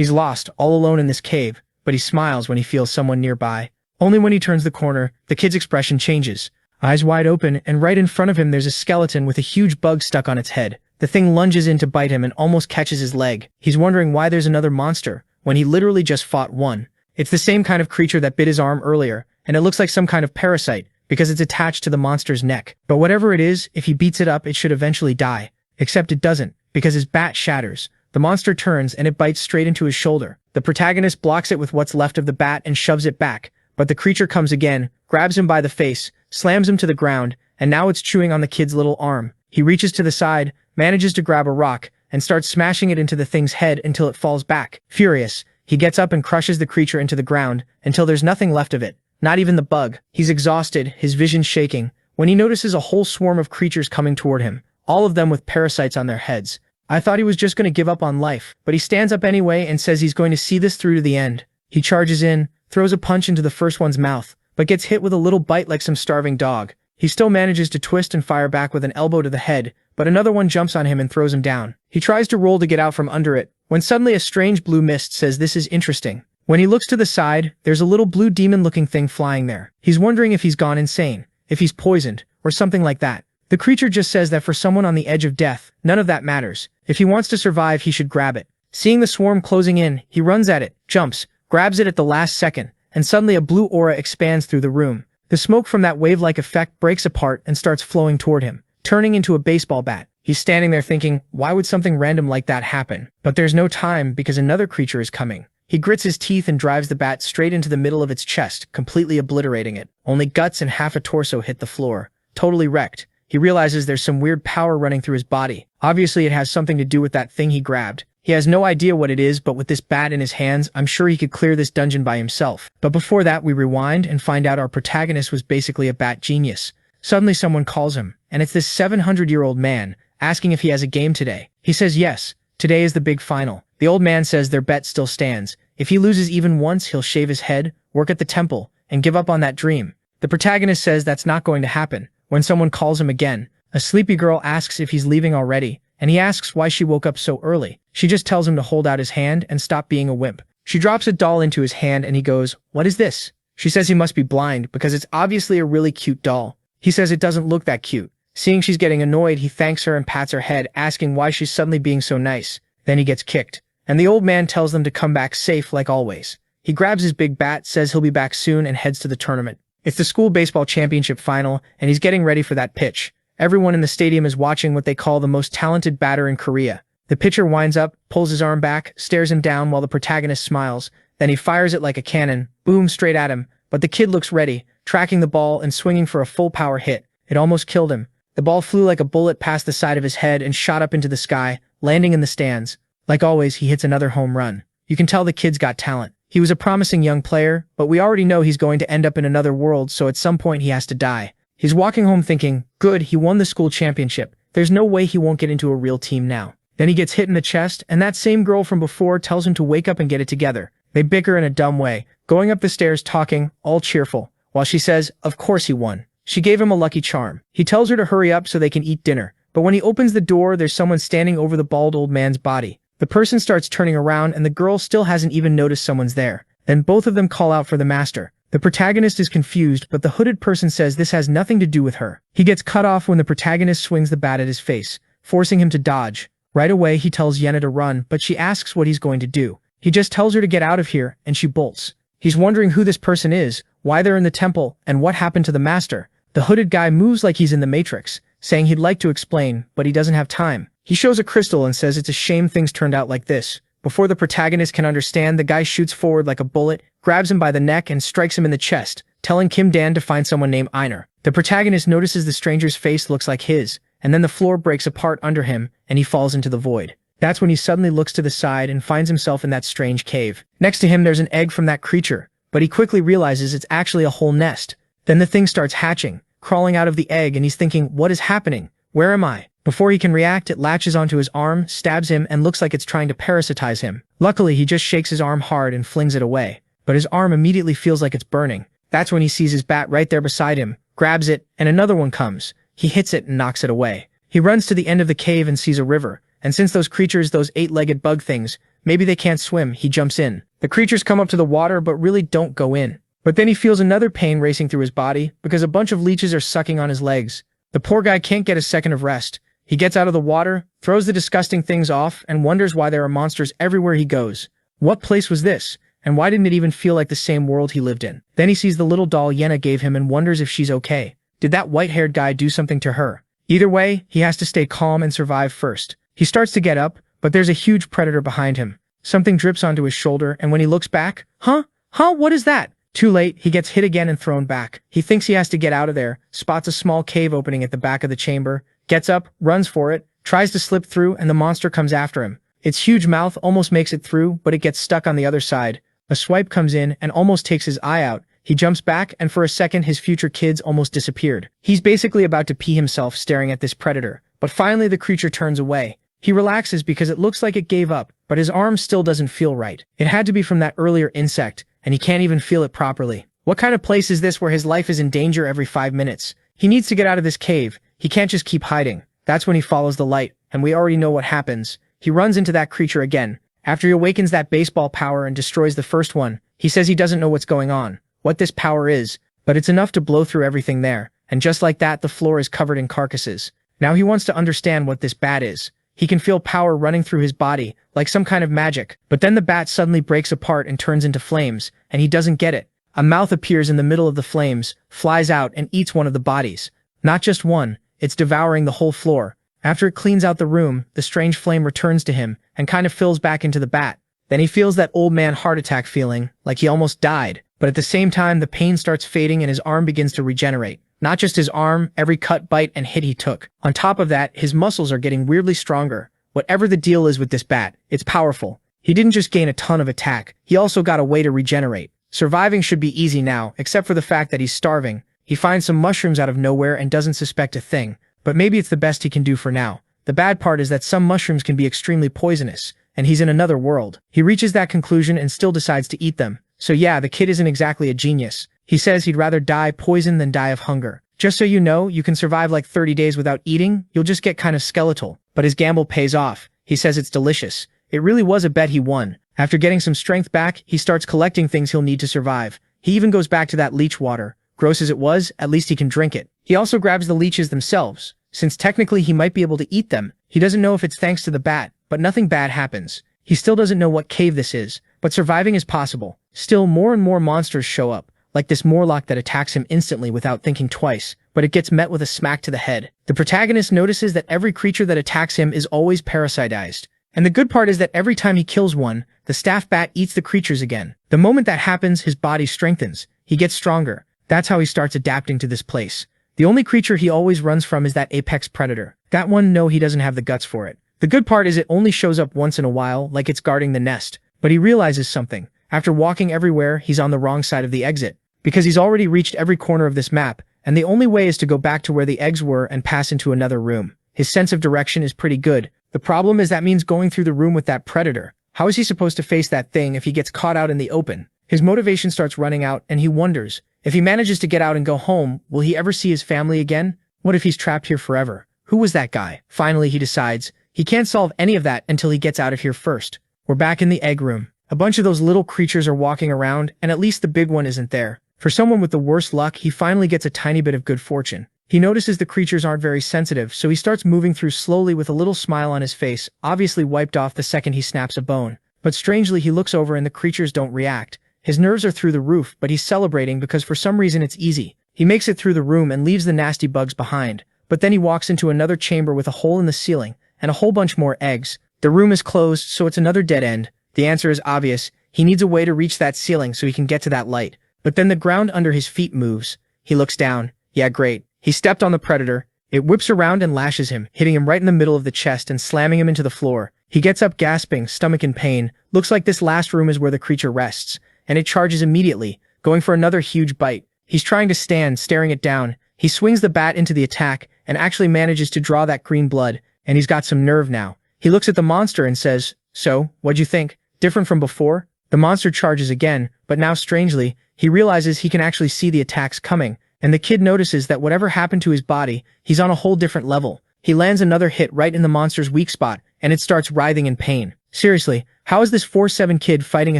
He's lost, all alone in this cave, but he smiles when he feels someone nearby. Only when he turns the corner, the kid's expression changes. Eyes wide open, and right in front of him there's a skeleton with a huge bug stuck on its head. The thing lunges in to bite him and almost catches his leg. He's wondering why there's another monster, when he literally just fought one. It's the same kind of creature that bit his arm earlier, and it looks like some kind of parasite, because it's attached to the monster's neck. But whatever it is, if he beats it up, it should eventually die. Except it doesn't, because his bat shatters. The monster turns and it bites straight into his shoulder. The protagonist blocks it with what's left of the bat and shoves it back, but the creature comes again, grabs him by the face, slams him to the ground, and now it's chewing on the kid's little arm. He reaches to the side, manages to grab a rock, and starts smashing it into the thing's head until it falls back. Furious, he gets up and crushes the creature into the ground until there's nothing left of it, not even the bug. He's exhausted, his vision shaking, when he notices a whole swarm of creatures coming toward him, all of them with parasites on their heads. I thought he was just going to give up on life, but he stands up anyway and says he's going to see this through to the end. He charges in, throws a punch into the first one's mouth, but gets hit with a little bite like some starving dog. He still manages to twist and fire back with an elbow to the head, but another one jumps on him and throws him down. He tries to roll to get out from under it, when suddenly a strange blue mist says this is interesting. When he looks to the side, there's a little blue demon-looking thing flying there. He's wondering if he's gone insane, if he's poisoned, or something like that. The creature just says that for someone on the edge of death, none of that matters. If he wants to survive, he should grab it. Seeing the swarm closing in, he runs at it, jumps, grabs it at the last second, and suddenly a blue aura expands through the room. The smoke from that wave-like effect breaks apart and starts flowing toward him, turning into a baseball bat. He's standing there thinking, why would something random like that happen? But there's no time because another creature is coming. He grits his teeth and drives the bat straight into the middle of its chest, completely obliterating it. Only guts and half a torso hit the floor, totally wrecked. He realizes there's some weird power running through his body. Obviously it has something to do with that thing he grabbed. He has no idea what it is, but with this bat in his hands, I'm sure he could clear this dungeon by himself. But before that, we rewind and find out our protagonist was basically a bat genius. Suddenly someone calls him, and it's this 700-year-old man, asking if he has a game today. He says yes, today is the big final. The old man says their bet still stands. If he loses even once, he'll shave his head, work at the temple, and give up on that dream. The protagonist says that's not going to happen. When someone calls him again, a sleepy girl asks if he's leaving already, and he asks why she woke up so early. She just tells him to hold out his hand and stop being a wimp. She drops a doll into his hand and he goes, "What is this?" She says he must be blind because it's obviously a really cute doll. He says it doesn't look that cute. Seeing she's getting annoyed, he thanks her and pats her head, asking why she's suddenly being so nice. Then he gets kicked, and the old man tells them to come back safe like always. He grabs his big bat, says he'll be back soon, and heads to the tournament. It's the school baseball championship final, and he's getting ready for that pitch. Everyone in the stadium is watching what they call the most talented batter in Korea. The pitcher winds up, pulls his arm back, stares him down while the protagonist smiles. Then he fires it like a cannon, boom, straight at him. But the kid looks ready, tracking the ball and swinging for a full power hit. It almost killed him. The ball flew like a bullet past the side of his head and shot up into the sky, landing in the stands. Like always, he hits another home run. You can tell the kid's got talent. He was a promising young player, but we already know he's going to end up in another world, so at some point he has to die. He's walking home thinking, good, he won the school championship. There's no way he won't get into a real team now. Then he gets hit in the chest, and that same girl from before tells him to wake up and get it together. They bicker in a dumb way, going up the stairs talking, all cheerful, while she says, of course he won. She gave him a lucky charm. He tells her to hurry up so they can eat dinner, but when he opens the door, there's someone standing over the bald old man's body. The person starts turning around and the girl still hasn't even noticed someone's there. Then both of them call out for the master. The protagonist is confused, but the hooded person says this has nothing to do with her. He gets cut off when the protagonist swings the bat at his face, forcing him to dodge. Right away, he tells Yena to run, but she asks what he's going to do. He just tells her to get out of here, and she bolts. He's wondering who this person is, why they're in the temple, and what happened to the master. The hooded guy moves like he's in the Matrix, saying he'd like to explain, but he doesn't have time. He shows a crystal and says it's a shame things turned out like this. Before the protagonist can understand, the guy shoots forward like a bullet, grabs him by the neck and strikes him in the chest, telling Kim Dan to find someone named Einar. The protagonist notices the stranger's face looks like his, and then the floor breaks apart under him, and he falls into the void. That's when he suddenly looks to the side and finds himself in that strange cave. Next to him there's an egg from that creature, but he quickly realizes it's actually a whole nest. Then the thing starts hatching, crawling out of the egg, and he's thinking, what is happening? Where am I? Before he can react, it latches onto his arm, stabs him, and looks like it's trying to parasitize him. Luckily, he just shakes his arm hard and flings it away. But his arm immediately feels like it's burning. That's when he sees his bat right there beside him, grabs it, and another one comes. He hits it and knocks it away. He runs to the end of the cave and sees a river, and since those creatures, those 8-legged bug things, Maybe they can't swim. He jumps in. The creatures come up to the water but really don't go in. But then he feels another pain racing through his body because a bunch of leeches are sucking on his legs. The poor guy can't get a second of rest. He gets out of the water, throws the disgusting things off, and wonders why there are monsters everywhere he goes. What place was this? And why didn't it even feel like the same world he lived in? Then he sees the little doll Yenna gave him and wonders if she's okay. Did that white-haired guy do something to her? Either way, he has to stay calm and survive first. He starts to get up, but there's a huge predator behind him. Something drips onto his shoulder, and when he looks back, what is that? Too late, he gets hit again and thrown back. He thinks he has to get out of there, spots a small cave opening at the back of the chamber, gets up, runs for it, tries to slip through, and the monster comes after him. Its huge mouth almost makes it through, but it gets stuck on the other side. A swipe comes in and almost takes his eye out. He jumps back, and for a second his future kids almost disappeared. He's basically about to pee himself staring at this predator, but finally the creature turns away. He relaxes because it looks like it gave up, but his arm still doesn't feel right. It had to be from that earlier insect, and he can't even feel it properly. What kind of place is this where his life is in danger every 5 minutes? He needs to get out of this cave. He can't just keep hiding. That's when he follows the light, and we already know what happens. He runs into that creature again. After he awakens that baseball power and destroys the first one, he says he doesn't know what's going on, what this power is, but it's enough to blow through everything there, and just like that the floor is covered in carcasses. Now he wants to understand what this bat is. He can feel power running through his body, like some kind of magic, but then the bat suddenly breaks apart and turns into flames, and he doesn't get it. A mouth appears in the middle of the flames, flies out, and eats one of the bodies. Not just one, it's devouring the whole floor. After it cleans out the room, the strange flame returns to him, and kind of fills back into the bat. Then he feels that old man heart attack feeling, like he almost died, but at the same time the pain starts fading and his arm begins to regenerate. Not just his arm, every cut, bite, and hit he took. On top of that, his muscles are getting weirdly stronger. Whatever the deal is with this bat, it's powerful. He didn't just gain a ton of attack, he also got a way to regenerate. Surviving should be easy now, except for the fact that he's starving. He finds some mushrooms out of nowhere and doesn't suspect a thing, but maybe it's the best he can do for now. The bad part is that some mushrooms can be extremely poisonous, and he's in another world. He reaches that conclusion and still decides to eat them. So yeah, the kid isn't exactly a genius. He says he'd rather die poisoned than die of hunger. Just so you know, you can survive like 30 days without eating, you'll just get kind of skeletal. But his gamble pays off. He says it's delicious. It really was a bet he won. After getting some strength back, he starts collecting things he'll need to survive. He even goes back to that leech water. Gross as it was, at least he can drink it. He also grabs the leeches themselves. Since technically he might be able to eat them, he doesn't know if it's thanks to the bat, but nothing bad happens. He still doesn't know what cave this is, but surviving is possible. Still, more and more monsters show up, like this Morlock that attacks him instantly without thinking twice, but it gets met with a smack to the head. The protagonist notices that every creature that attacks him is always parasitized. And the good part is that every time he kills one, the staff bat eats the creatures again. The moment that happens, his body strengthens. He gets stronger. That's how he starts adapting to this place. The only creature he always runs from is that apex predator. That one, no, he doesn't have the guts for it. The good part is it only shows up once in a while, like it's guarding the nest. But he realizes something. After walking everywhere, he's on the wrong side of the exit. Because he's already reached every corner of this map, and the only way is to go back to where the eggs were and pass into another room. His sense of direction is pretty good. The problem is that means going through the room with that predator. How is he supposed to face that thing if he gets caught out in the open? His motivation starts running out, and he wonders, if he manages to get out and go home, will he ever see his family again? What if he's trapped here forever? Who was that guy? Finally, he decides, he can't solve any of that until he gets out of here first. We're back in the egg room. A bunch of those little creatures are walking around, and at least the big one isn't there. For someone with the worst luck, he finally gets a tiny bit of good fortune. He notices the creatures aren't very sensitive, so he starts moving through slowly with a little smile on his face, obviously wiped off the second he snaps a bone. But strangely, he looks over and the creatures don't react. His nerves are through the roof, but he's celebrating because for some reason it's easy. He makes it through the room and leaves the nasty bugs behind. But then he walks into another chamber with a hole in the ceiling and a whole bunch more eggs. The room is closed, so it's another dead end. The answer is obvious. He needs a way to reach that ceiling so he can get to that light. But then the ground under his feet moves. He looks down. Yeah, great. He stepped on the predator. It whips around and lashes him, hitting him right in the middle of the chest and slamming him into the floor. He gets up gasping, stomach in pain. Looks like this last room is where the creature rests, and it charges immediately, going for another huge bite. He's trying to stand, staring it down. He swings the bat into the attack and actually manages to draw that green blood, and he's got some nerve now. He looks at the monster and says, "So, what'd you think? Different from before?" The monster charges again, but now strangely, he realizes he can actually see the attacks coming, and the kid notices that whatever happened to his body, he's on a whole different level. He lands another hit right in the monster's weak spot, and it starts writhing in pain. Seriously, how is this 4'7" kid fighting a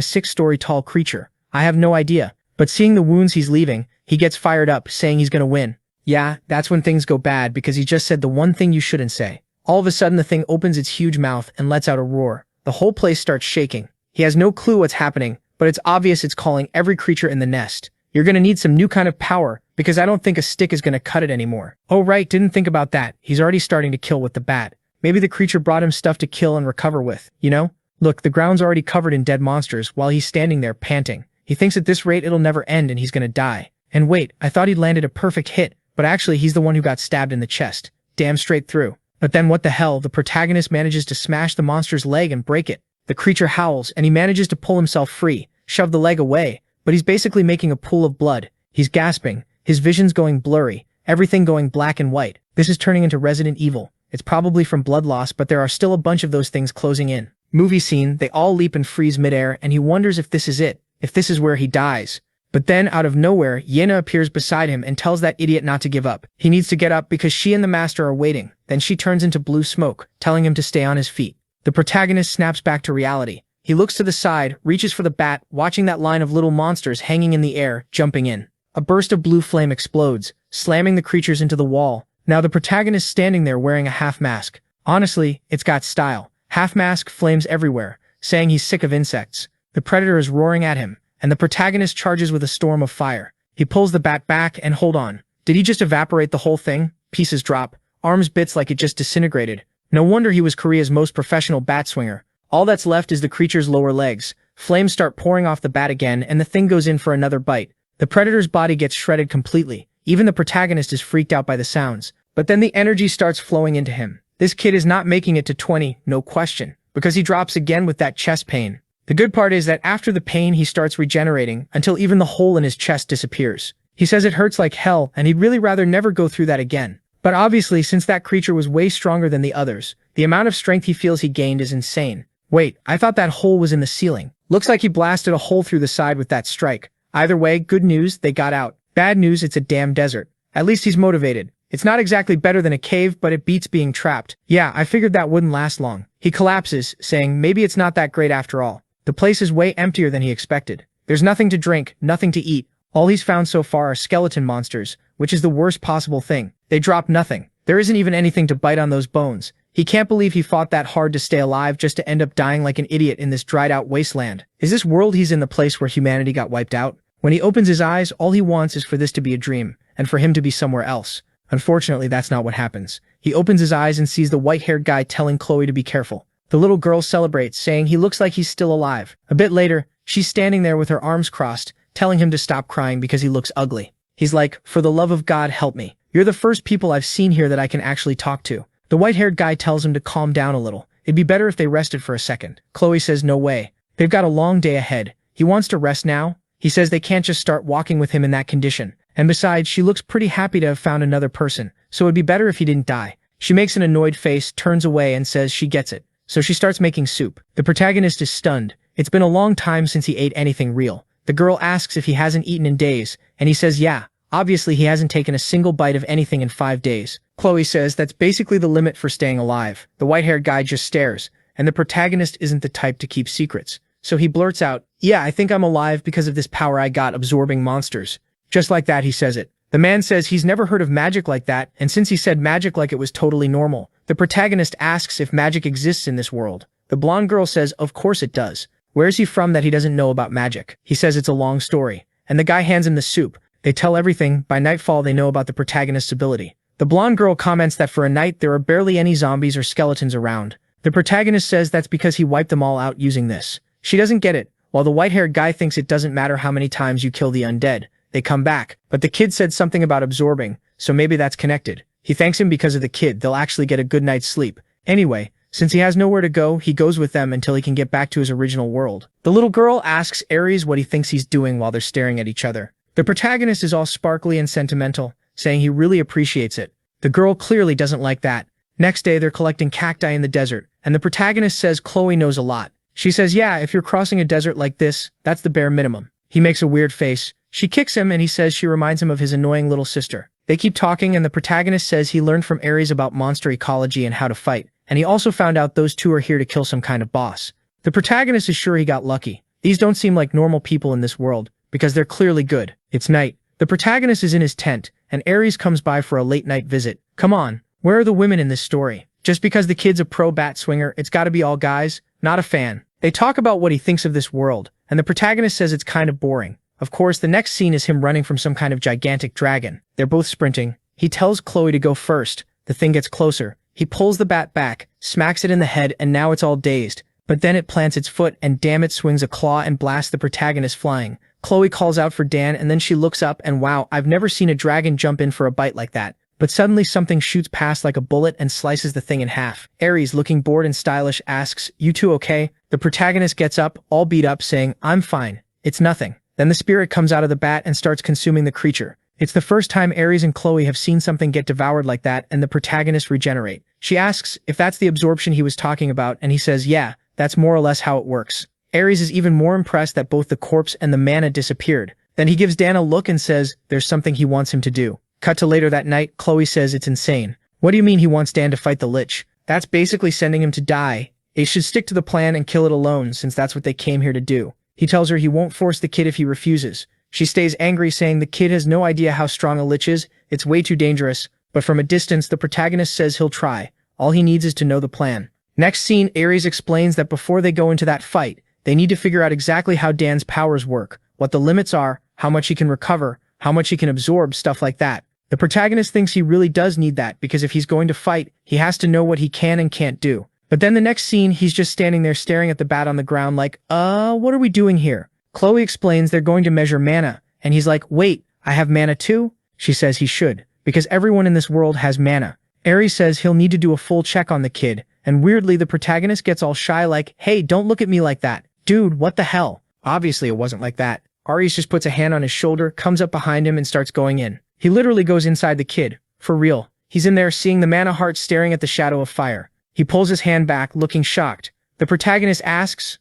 6-story tall creature? I have no idea. But seeing the wounds he's leaving, he gets fired up, saying he's gonna win. Yeah, that's when things go bad because he just said the one thing you shouldn't say. All of a sudden the thing opens its huge mouth and lets out a roar. The whole place starts shaking. He has no clue what's happening, but it's obvious it's calling every creature in the nest. You're gonna need some new kind of power, because I don't think a stick is gonna cut it anymore. Oh right, didn't think about that. He's already starting to kill with the bat. Maybe the creature brought him stuff to kill and recover with, you know? Look, the ground's already covered in dead monsters while he's standing there panting. He thinks at this rate it'll never end and he's gonna die. And wait, I thought he'd landed a perfect hit, but actually he's the one who got stabbed in the chest. Damn straight through. But then what the hell, the protagonist manages to smash the monster's leg and break it. The creature howls and he manages to pull himself free, shove the leg away, but he's basically making a pool of blood. He's gasping, his vision's going blurry, everything going black and white. This is turning into Resident Evil. It's probably from blood loss, but there are still a bunch of those things closing in. Movie scene, they all leap and freeze midair and he wonders if this is it, if this is where he dies. But then, out of nowhere, Yena appears beside him and tells that idiot not to give up. He needs to get up because she and the master are waiting. Then she turns into blue smoke, telling him to stay on his feet. The protagonist snaps back to reality. He looks to the side, reaches for the bat, watching that line of little monsters hanging in the air, jumping in. A burst of blue flame explodes, slamming the creatures into the wall. Now the protagonist standing there wearing a half mask. Honestly, it's got style. Half mask, flames everywhere, saying he's sick of insects. The predator is roaring at him, and the protagonist charges with a storm of fire. He pulls the bat back and hold on. Did he just evaporate the whole thing? Pieces drop, arms bits like it just disintegrated. No wonder he was Korea's most professional bat swinger. All that's left is the creature's lower legs. Flames start pouring off the bat again and the thing goes in for another bite. The predator's body gets shredded completely. Even the protagonist is freaked out by the sounds. But then the energy starts flowing into him. This kid is not making it to 20, no question, because he drops again with that chest pain. The good part is that after the pain he starts regenerating until even the hole in his chest disappears. He says it hurts like hell and he'd really rather never go through that again. But obviously since that creature was way stronger than the others, the amount of strength he feels he gained is insane. Wait, I thought that hole was in the ceiling. Looks like he blasted a hole through the side with that strike. Either way, good news, they got out. Bad news, it's a damn desert. At least he's motivated. It's not exactly better than a cave, but it beats being trapped. Yeah, I figured that wouldn't last long. He collapses, saying maybe it's not that great after all. The place is way emptier than he expected. There's nothing to drink, nothing to eat. All he's found so far are skeleton monsters, which is the worst possible thing. They drop nothing. There isn't even anything to bite on those bones. He can't believe he fought that hard to stay alive just to end up dying like an idiot in this dried-out wasteland. Is this world he's in the place where humanity got wiped out? When he opens his eyes, all he wants is for this to be a dream, and for him to be somewhere else. Unfortunately, that's not what happens. He opens his eyes and sees the white-haired guy telling Chloe to be careful. The little girl celebrates, saying he looks like he's still alive. A bit later, she's standing there with her arms crossed, telling him to stop crying because he looks ugly. He's like, for the love of God, help me. You're the first people I've seen here that I can actually talk to. The white-haired guy tells him to calm down a little. It'd be better if they rested for a second. Chloe says no way. They've got a long day ahead. He wants to rest now. He says they can't just start walking with him in that condition. And besides, she looks pretty happy to have found another person, so it'd be better if he didn't die. She makes an annoyed face, turns away, and says she gets it. So she starts making soup. The protagonist is stunned. It's been a long time since he ate anything real. The girl asks if he hasn't eaten in days, and he says yeah. Obviously, he hasn't taken a single bite of anything in 5 days. Chloe says that's basically the limit for staying alive. The white-haired guy just stares, and the protagonist isn't the type to keep secrets. So he blurts out, yeah, I think I'm alive because of this power I got absorbing monsters. Just like that, he says it. The man says he's never heard of magic like that, and since he said magic like it was totally normal, the protagonist asks if magic exists in this world. The blonde girl says, of course it does. Where's he from that he doesn't know about magic? He says it's a long story. And the guy hands him the soup. They tell everything. By nightfall, they know about the protagonist's ability. The blonde girl comments that for a night, there are barely any zombies or skeletons around. The protagonist says that's because he wiped them all out using this. She doesn't get it, while the white-haired guy thinks it doesn't matter how many times you kill the undead. They come back. But the kid said something about absorbing, so maybe that's connected. He thanks him because of the kid. They'll actually get a good night's sleep. Anyway, since he has nowhere to go, he goes with them until he can get back to his original world. The little girl asks Ares what he thinks he's doing while they're staring at each other. The protagonist is all sparkly and sentimental, saying he really appreciates it. The girl clearly doesn't like that. Next day, they're collecting cacti in the desert, and the protagonist says Chloe knows a lot. She says, yeah, if you're crossing a desert like this, that's the bare minimum. He makes a weird face. She kicks him and he says she reminds him of his annoying little sister. They keep talking and the protagonist says he learned from Ares about monster ecology and how to fight. and he also found out those two are here to kill some kind of boss. The protagonist is sure he got lucky. These don't seem like normal people in this world, because they're clearly good. It's night. The protagonist is in his tent, and Ares comes by for a late-night visit. Come on, where are the women in this story? Just because the kid's a pro bat swinger, it's gotta be all guys? Not a fan. They talk about what he thinks of this world, and the protagonist says it's kind of boring. Of course, the next scene is him running from some kind of gigantic dragon. They're both sprinting. He tells Chloe to go first. The thing gets closer. He pulls the bat back, smacks it in the head, and now it's all dazed. But then it plants its foot and damn it swings a claw and blasts the protagonist flying. Chloe calls out for Dan and then she looks up and wow, I've never seen a dragon jump in for a bite like that. But suddenly something shoots past like a bullet and slices the thing in half. Ares, looking bored and stylish, asks, "You two okay?" The protagonist gets up, all beat up, saying, "I'm fine. It's nothing." Then the spirit comes out of the bat and starts consuming the creature. It's the first time Ares and Chloe have seen something get devoured like that and the protagonist regenerate. She asks if that's the absorption he was talking about and he says, "Yeah, that's more or less how it works." Ares is even more impressed that both the corpse and the mana disappeared. Then he gives Dan a look and says there's something he wants him to do. Cut to later that night, Chloe says it's insane. What do you mean he wants Dan to fight the Lich? That's basically sending him to die. They should stick to the plan and kill it alone since that's what they came here to do. He tells her he won't force the kid if he refuses. She stays angry saying the kid has no idea how strong a Lich is, it's way too dangerous, but from a distance the protagonist says he'll try. All he needs is to know the plan. Next scene, Ares explains that before they go into that fight, they need to figure out exactly how Dan's powers work, what the limits are, how much he can recover, how much he can absorb, stuff like that. The protagonist thinks he really does need that because if he's going to fight, he has to know what he can and can't do. But then the next scene, he's just standing there staring at the bat on the ground like, what are we doing here? Chloe explains they're going to measure mana, and he's like, wait, I have mana too? She says he should, because everyone in this world has mana. Ares says he'll need to do a full check on the kid, and weirdly the protagonist gets all shy like, hey, don't look at me like that. Dude, what the hell? Obviously it wasn't like that. Ares just puts a hand on his shoulder, comes up behind him and starts going in. He literally goes inside the kid. For real. He's in there seeing the mana heart staring at the shadow of fire. He pulls his hand back, looking shocked. The protagonist asks,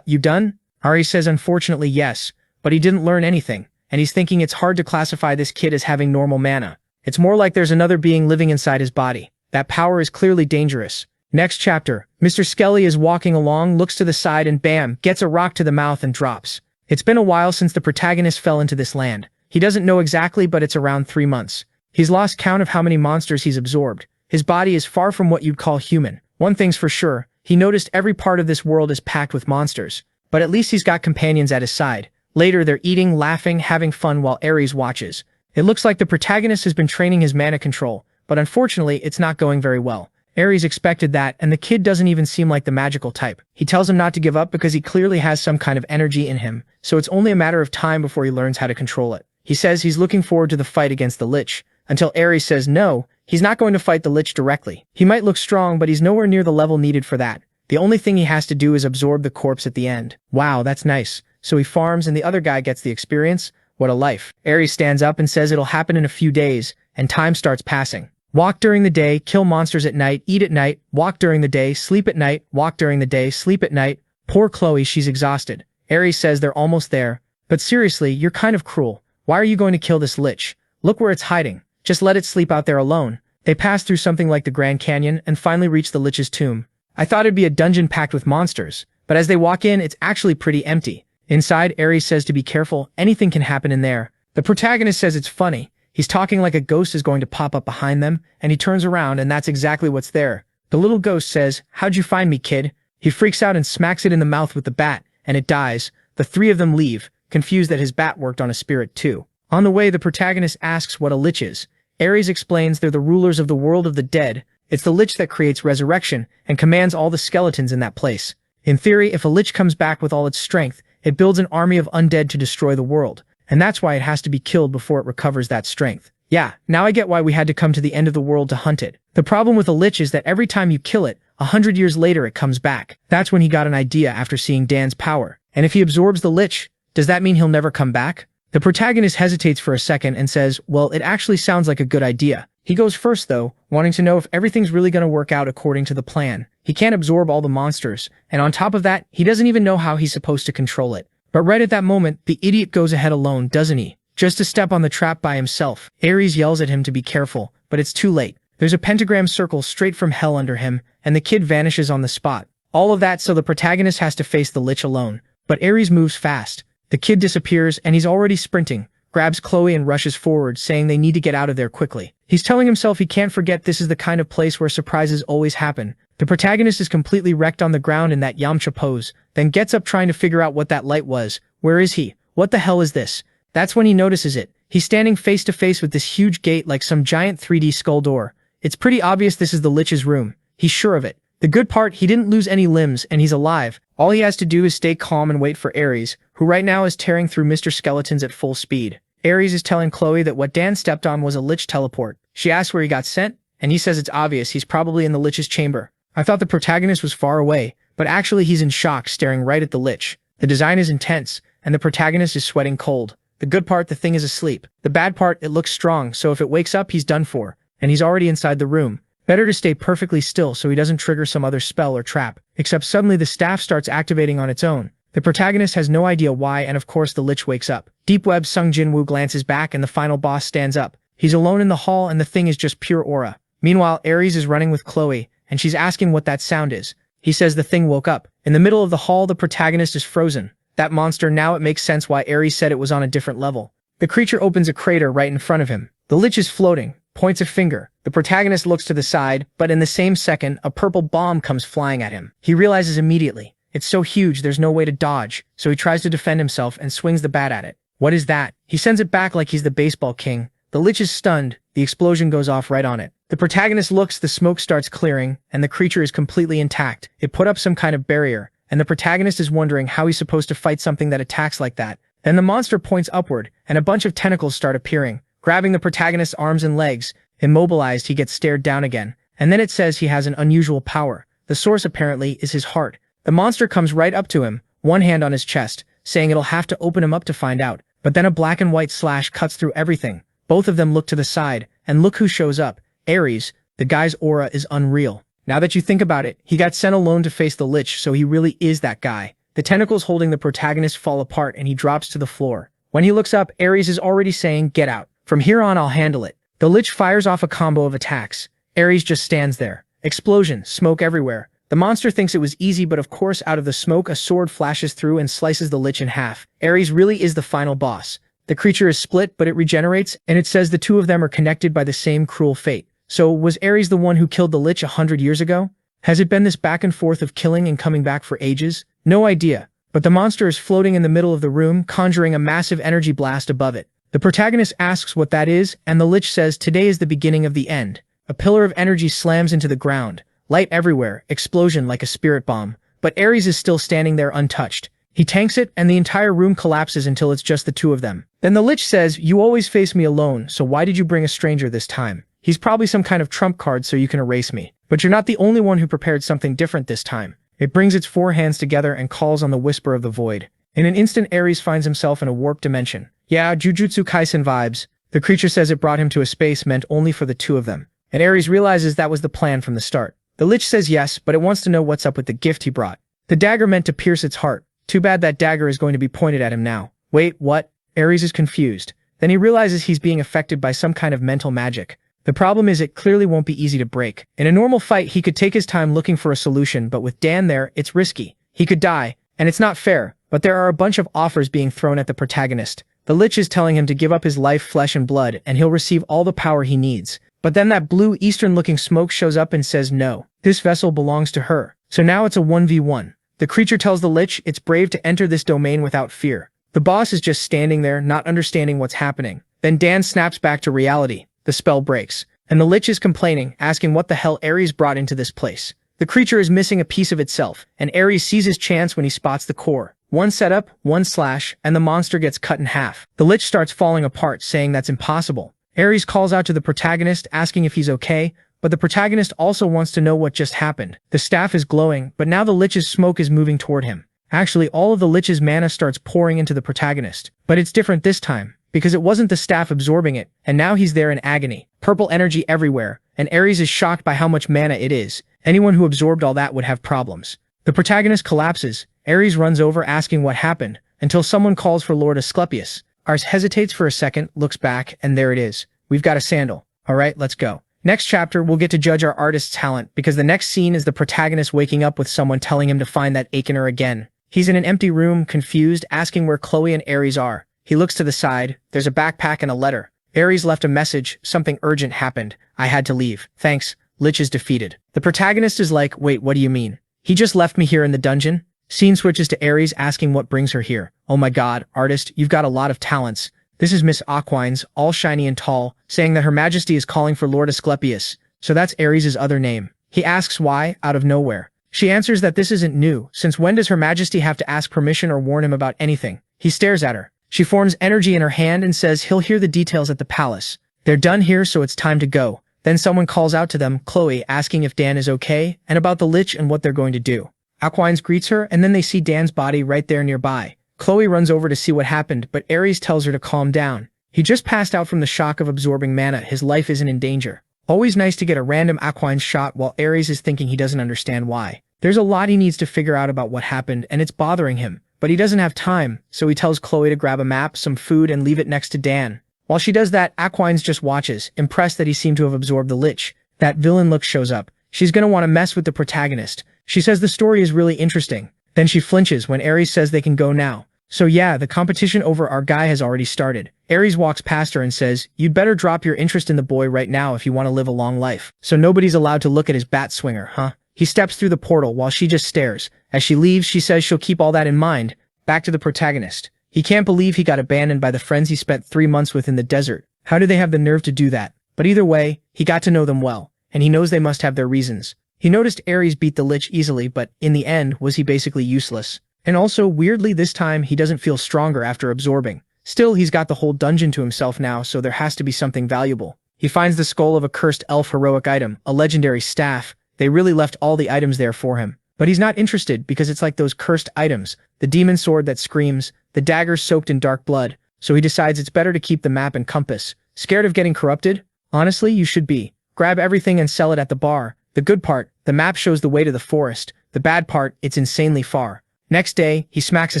you done? Ares says unfortunately yes, but he didn't learn anything, and he's thinking it's hard to classify this kid as having normal mana. It's more like there's another being living inside his body. That power is clearly dangerous. Next chapter, Mr. Skelly is walking along, looks to the side and bam, gets a rock to the mouth and drops. It's been a while since the protagonist fell into this land. He doesn't know exactly, but it's around 3 months. He's lost count of how many monsters he's absorbed. His body is far from what you'd call human. One thing's for sure, he noticed every part of this world is packed with monsters. But at least he's got companions at his side. Later, they're eating, laughing, having fun while Ares watches. It looks like the protagonist has been training his mana control, but unfortunately, it's not going very well. Ares expected that, and the kid doesn't even seem like the magical type. He tells him not to give up because he clearly has some kind of energy in him, so it's only a matter of time before he learns how to control it. He says he's looking forward to the fight against the Lich, until Ares says no, he's not going to fight the Lich directly. He might look strong, but he's nowhere near the level needed for that. The only thing he has to do is absorb the corpse at the end. Wow, that's nice. So he farms and the other guy gets the experience? What a life. Ares stands up and says it'll happen in a few days, and time starts passing. Walk during the day, kill monsters at night, eat at night, walk during the day, sleep at night, walk during the day, sleep at night. Poor Chloe, she's exhausted. Ares says they're almost there. But seriously, you're kind of cruel. Why are you going to kill this Lich? Look where it's hiding. Just let it sleep out there alone. They pass through something like the Grand Canyon and finally reach the Lich's tomb. I thought it'd be a dungeon packed with monsters, but as they walk in, it's actually pretty empty. Inside, Ares says to be careful, anything can happen in there. The protagonist says it's funny. He's talking like a ghost is going to pop up behind them, and he turns around and that's exactly what's there. The little ghost says, how'd you find me, kid? He freaks out and smacks it in the mouth with the bat, and it dies. The three of them leave, confused that his bat worked on a spirit too. On the way, the protagonist asks what a Lich is. Ares explains they're the rulers of the world of the dead. It's the Lich that creates resurrection and commands all the skeletons in that place. In theory, if a Lich comes back with all its strength, it builds an army of undead to destroy the world, and that's why it has to be killed before it recovers that strength. Yeah, now I get why we had to come to the end of the world to hunt it. The problem with a Lich is that every time you kill it, 100 years later it comes back. That's when he got an idea after seeing Dan's power. And if he absorbs the Lich, does that mean he'll never come back? The protagonist hesitates for a second and says, well, it actually sounds like a good idea. He goes first though, wanting to know if everything's really going to work out according to the plan. He can't absorb all the monsters, and on top of that, he doesn't even know how he's supposed to control it. But right at that moment, the idiot goes ahead alone, doesn't he? Just to step on the trap by himself. Ares yells at him to be careful, but it's too late. There's a pentagram circle straight from hell under him, and the kid vanishes on the spot. All of that so the protagonist has to face the Lich alone. But Ares moves fast. The kid disappears, and he's already sprinting, grabs Chloe and rushes forward, saying they need to get out of there quickly. He's telling himself he can't forget this is the kind of place where surprises always happen. The protagonist is completely wrecked on the ground in that Yamcha pose, then gets up trying to figure out what that light was. Where is he? What the hell is this? That's when he notices it. He's standing face to face with this huge gate like some giant 3D skull door. It's pretty obvious this is the Lich's room. He's sure of it. The good part, he didn't lose any limbs and he's alive. All he has to do is stay calm and wait for Ares, who right now is tearing through Mr. Skeletons at full speed. Ares is telling Chloe that what Dan stepped on was a Lich teleport. She asks where he got sent, and he says it's obvious, he's probably in the Lich's chamber. I thought the protagonist was far away, but actually he's in shock, staring right at the Lich. The design is intense, and the protagonist is sweating cold. The good part, the thing is asleep. The bad part, it looks strong, so if it wakes up, he's done for. And he's already inside the room. Better to stay perfectly still so he doesn't trigger some other spell or trap. Except suddenly the staff starts activating on its own. The protagonist has no idea why, and of course the Lich wakes up. Deep Web Sung Jin-woo glances back and the final boss stands up. He's alone in the hall and the thing is just pure aura. Meanwhile, Ares is running with Chloe, and she's asking what that sound is. He says the thing woke up. In the middle of the hall, the protagonist is frozen. That monster, now it makes sense why Ares said it was on a different level. The creature opens a crater right in front of him. The Lich is floating, points a finger. The protagonist looks to the side, but in the same second, a purple bomb comes flying at him. He realizes immediately. It's so huge there's no way to dodge, so he tries to defend himself and swings the bat at it. What is that? He sends it back like he's the baseball king. The Lich is stunned. The explosion goes off right on it. The protagonist looks, the smoke starts clearing, and the creature is completely intact. It put up some kind of barrier, and the protagonist is wondering how he's supposed to fight something that attacks like that. Then the monster points upward, and a bunch of tentacles start appearing, grabbing the protagonist's arms and legs. Immobilized, he gets stared down again, and then it says he has an unusual power. The source apparently is his heart. The monster comes right up to him, one hand on his chest, saying it'll have to open him up to find out. But then a black and white slash cuts through everything. Both of them look to the side, and look who shows up. Ares. The guy's aura is unreal. Now that you think about it, he got sent alone to face the Lich, so he really is that guy. The tentacles holding the protagonist fall apart and he drops to the floor. When he looks up, Ares is already saying, "Get out. From here on, I'll handle it." The Lich fires off a combo of attacks. Ares just stands there. Explosion, smoke everywhere. The monster thinks it was easy, but of course out of the smoke a sword flashes through and slices the Lich in half. Ares really is the final boss. The creature is split, but it regenerates, and it says the two of them are connected by the same cruel fate. So, was Ares the one who killed the Lich 100 years ago? Has it been this back and forth of killing and coming back for ages? No idea. But the monster is floating in the middle of the room, conjuring a massive energy blast above it. The protagonist asks what that is, and the Lich says today is the beginning of the end. A pillar of energy slams into the ground. Light everywhere, explosion like a spirit bomb. But Ares is still standing there untouched. He tanks it, and the entire room collapses until it's just the two of them. Then the Lich says, "You always face me alone, so why did you bring a stranger this time? He's probably some kind of trump card so you can erase me. But you're not the only one who prepared something different this time." It brings its four hands together and calls on the Whisper of the Void. In an instant, Ares finds himself in a warped dimension. Yeah, Jujutsu Kaisen vibes. The creature says it brought him to a space meant only for the two of them. And Ares realizes that was the plan from the start. The Lich says yes, but it wants to know what's up with the gift he brought. The dagger meant to pierce its heart. Too bad that dagger is going to be pointed at him now. Wait, what? Ares is confused. Then he realizes he's being affected by some kind of mental magic. The problem is it clearly won't be easy to break. In a normal fight, he could take his time looking for a solution, but with Dan there, it's risky. He could die, and it's not fair, but there are a bunch of offers being thrown at the protagonist. The Lich is telling him to give up his life, flesh and blood, and he'll receive all the power he needs. But then that blue Eastern-looking smoke shows up and says no. This vessel belongs to her. So now it's a 1v1. The creature tells the Lich it's brave to enter this domain without fear. The boss is just standing there, not understanding what's happening. Then Dan snaps back to reality. The spell breaks. And the Lich is complaining, asking what the hell Ares brought into this place. The creature is missing a piece of itself, and Ares sees his chance when he spots the core. One setup, one slash, and the monster gets cut in half. The Lich starts falling apart, saying that's impossible. Ares calls out to the protagonist, asking if he's okay, but the protagonist also wants to know what just happened. The staff is glowing, but now the Lich's smoke is moving toward him. Actually, all of the Lich's mana starts pouring into the protagonist. But it's different this time, because it wasn't the staff absorbing it, and now he's there in agony. Purple energy everywhere, and Ares is shocked by how much mana it is. Anyone who absorbed all that would have problems. The protagonist collapses. Ares runs over asking what happened, until someone calls for Lord Asclepius. Ares hesitates for a second, looks back, and there it is. We've got a sandal. Alright, let's go. Next chapter, we'll get to judge our artist's talent, because the next scene is the protagonist waking up with someone telling him to find that Akener again. He's in an empty room, confused, asking where Chloe and Ares are. He looks to the side. There's a backpack and a letter. Ares left a message. Something urgent happened. I had to leave. Thanks. Lich is defeated. The protagonist is like, wait, what do you mean? He just left me here in the dungeon? Scene switches to Ares asking what brings her here. Oh my god, artist, you've got a lot of talents. This is Miss Aquines, all shiny and tall, saying that Her Majesty is calling for Lord Asclepius. So that's Ares' other name. He asks why, out of nowhere. She answers that this isn't new. Since when does Her Majesty have to ask permission or warn him about anything? He stares at her. She forms energy in her hand and says he'll hear the details at the palace. They're done here, so it's time to go. Then someone calls out to them, Chloe, asking if Dan is okay, and about the Lich and what they're going to do. Aquines greets her, and then they see Dan's body right there nearby. Chloe runs over to see what happened, but Ares tells her to calm down. He just passed out from the shock of absorbing mana. His life isn't in danger. Always nice to get a random Aquines shot while Ares is thinking he doesn't understand why. There's a lot he needs to figure out about what happened, and it's bothering him. But he doesn't have time, so he tells Chloe to grab a map, some food, and leave it next to Dan. While she does that, Aquines just watches, impressed that he seemed to have absorbed the Lich. That villain look shows up. She's gonna want to mess with the protagonist. She says the story is really interesting. Then she flinches when Ares says they can go now. So yeah, the competition over our guy has already started. Ares walks past her and says, you'd better drop your interest in the boy right now if you want to live a long life. So nobody's allowed to look at his bat swinger, huh? He steps through the portal while she just stares. As she leaves, she says she'll keep all that in mind. Back to the protagonist. He can't believe he got abandoned by the friends he spent 3 months with in the desert. How did they have the nerve to do that? But either way, he got to know them well, and he knows they must have their reasons. He noticed Ares beat the Lich easily, but in the end, was he basically useless? And also, weirdly, this time, he doesn't feel stronger after absorbing. Still, he's got the whole dungeon to himself now, so there has to be something valuable. He finds the skull of a cursed elf heroic item, a legendary staff. They really left all the items there for him. But he's not interested because it's like those cursed items, the demon sword that screams, the dagger soaked in dark blood, so he decides it's better to keep the map and compass. Scared of getting corrupted? Honestly, you should be. Grab everything and sell it at the bar. The good part, the map shows the way to the forest. The bad part, it's insanely far. Next day, he smacks a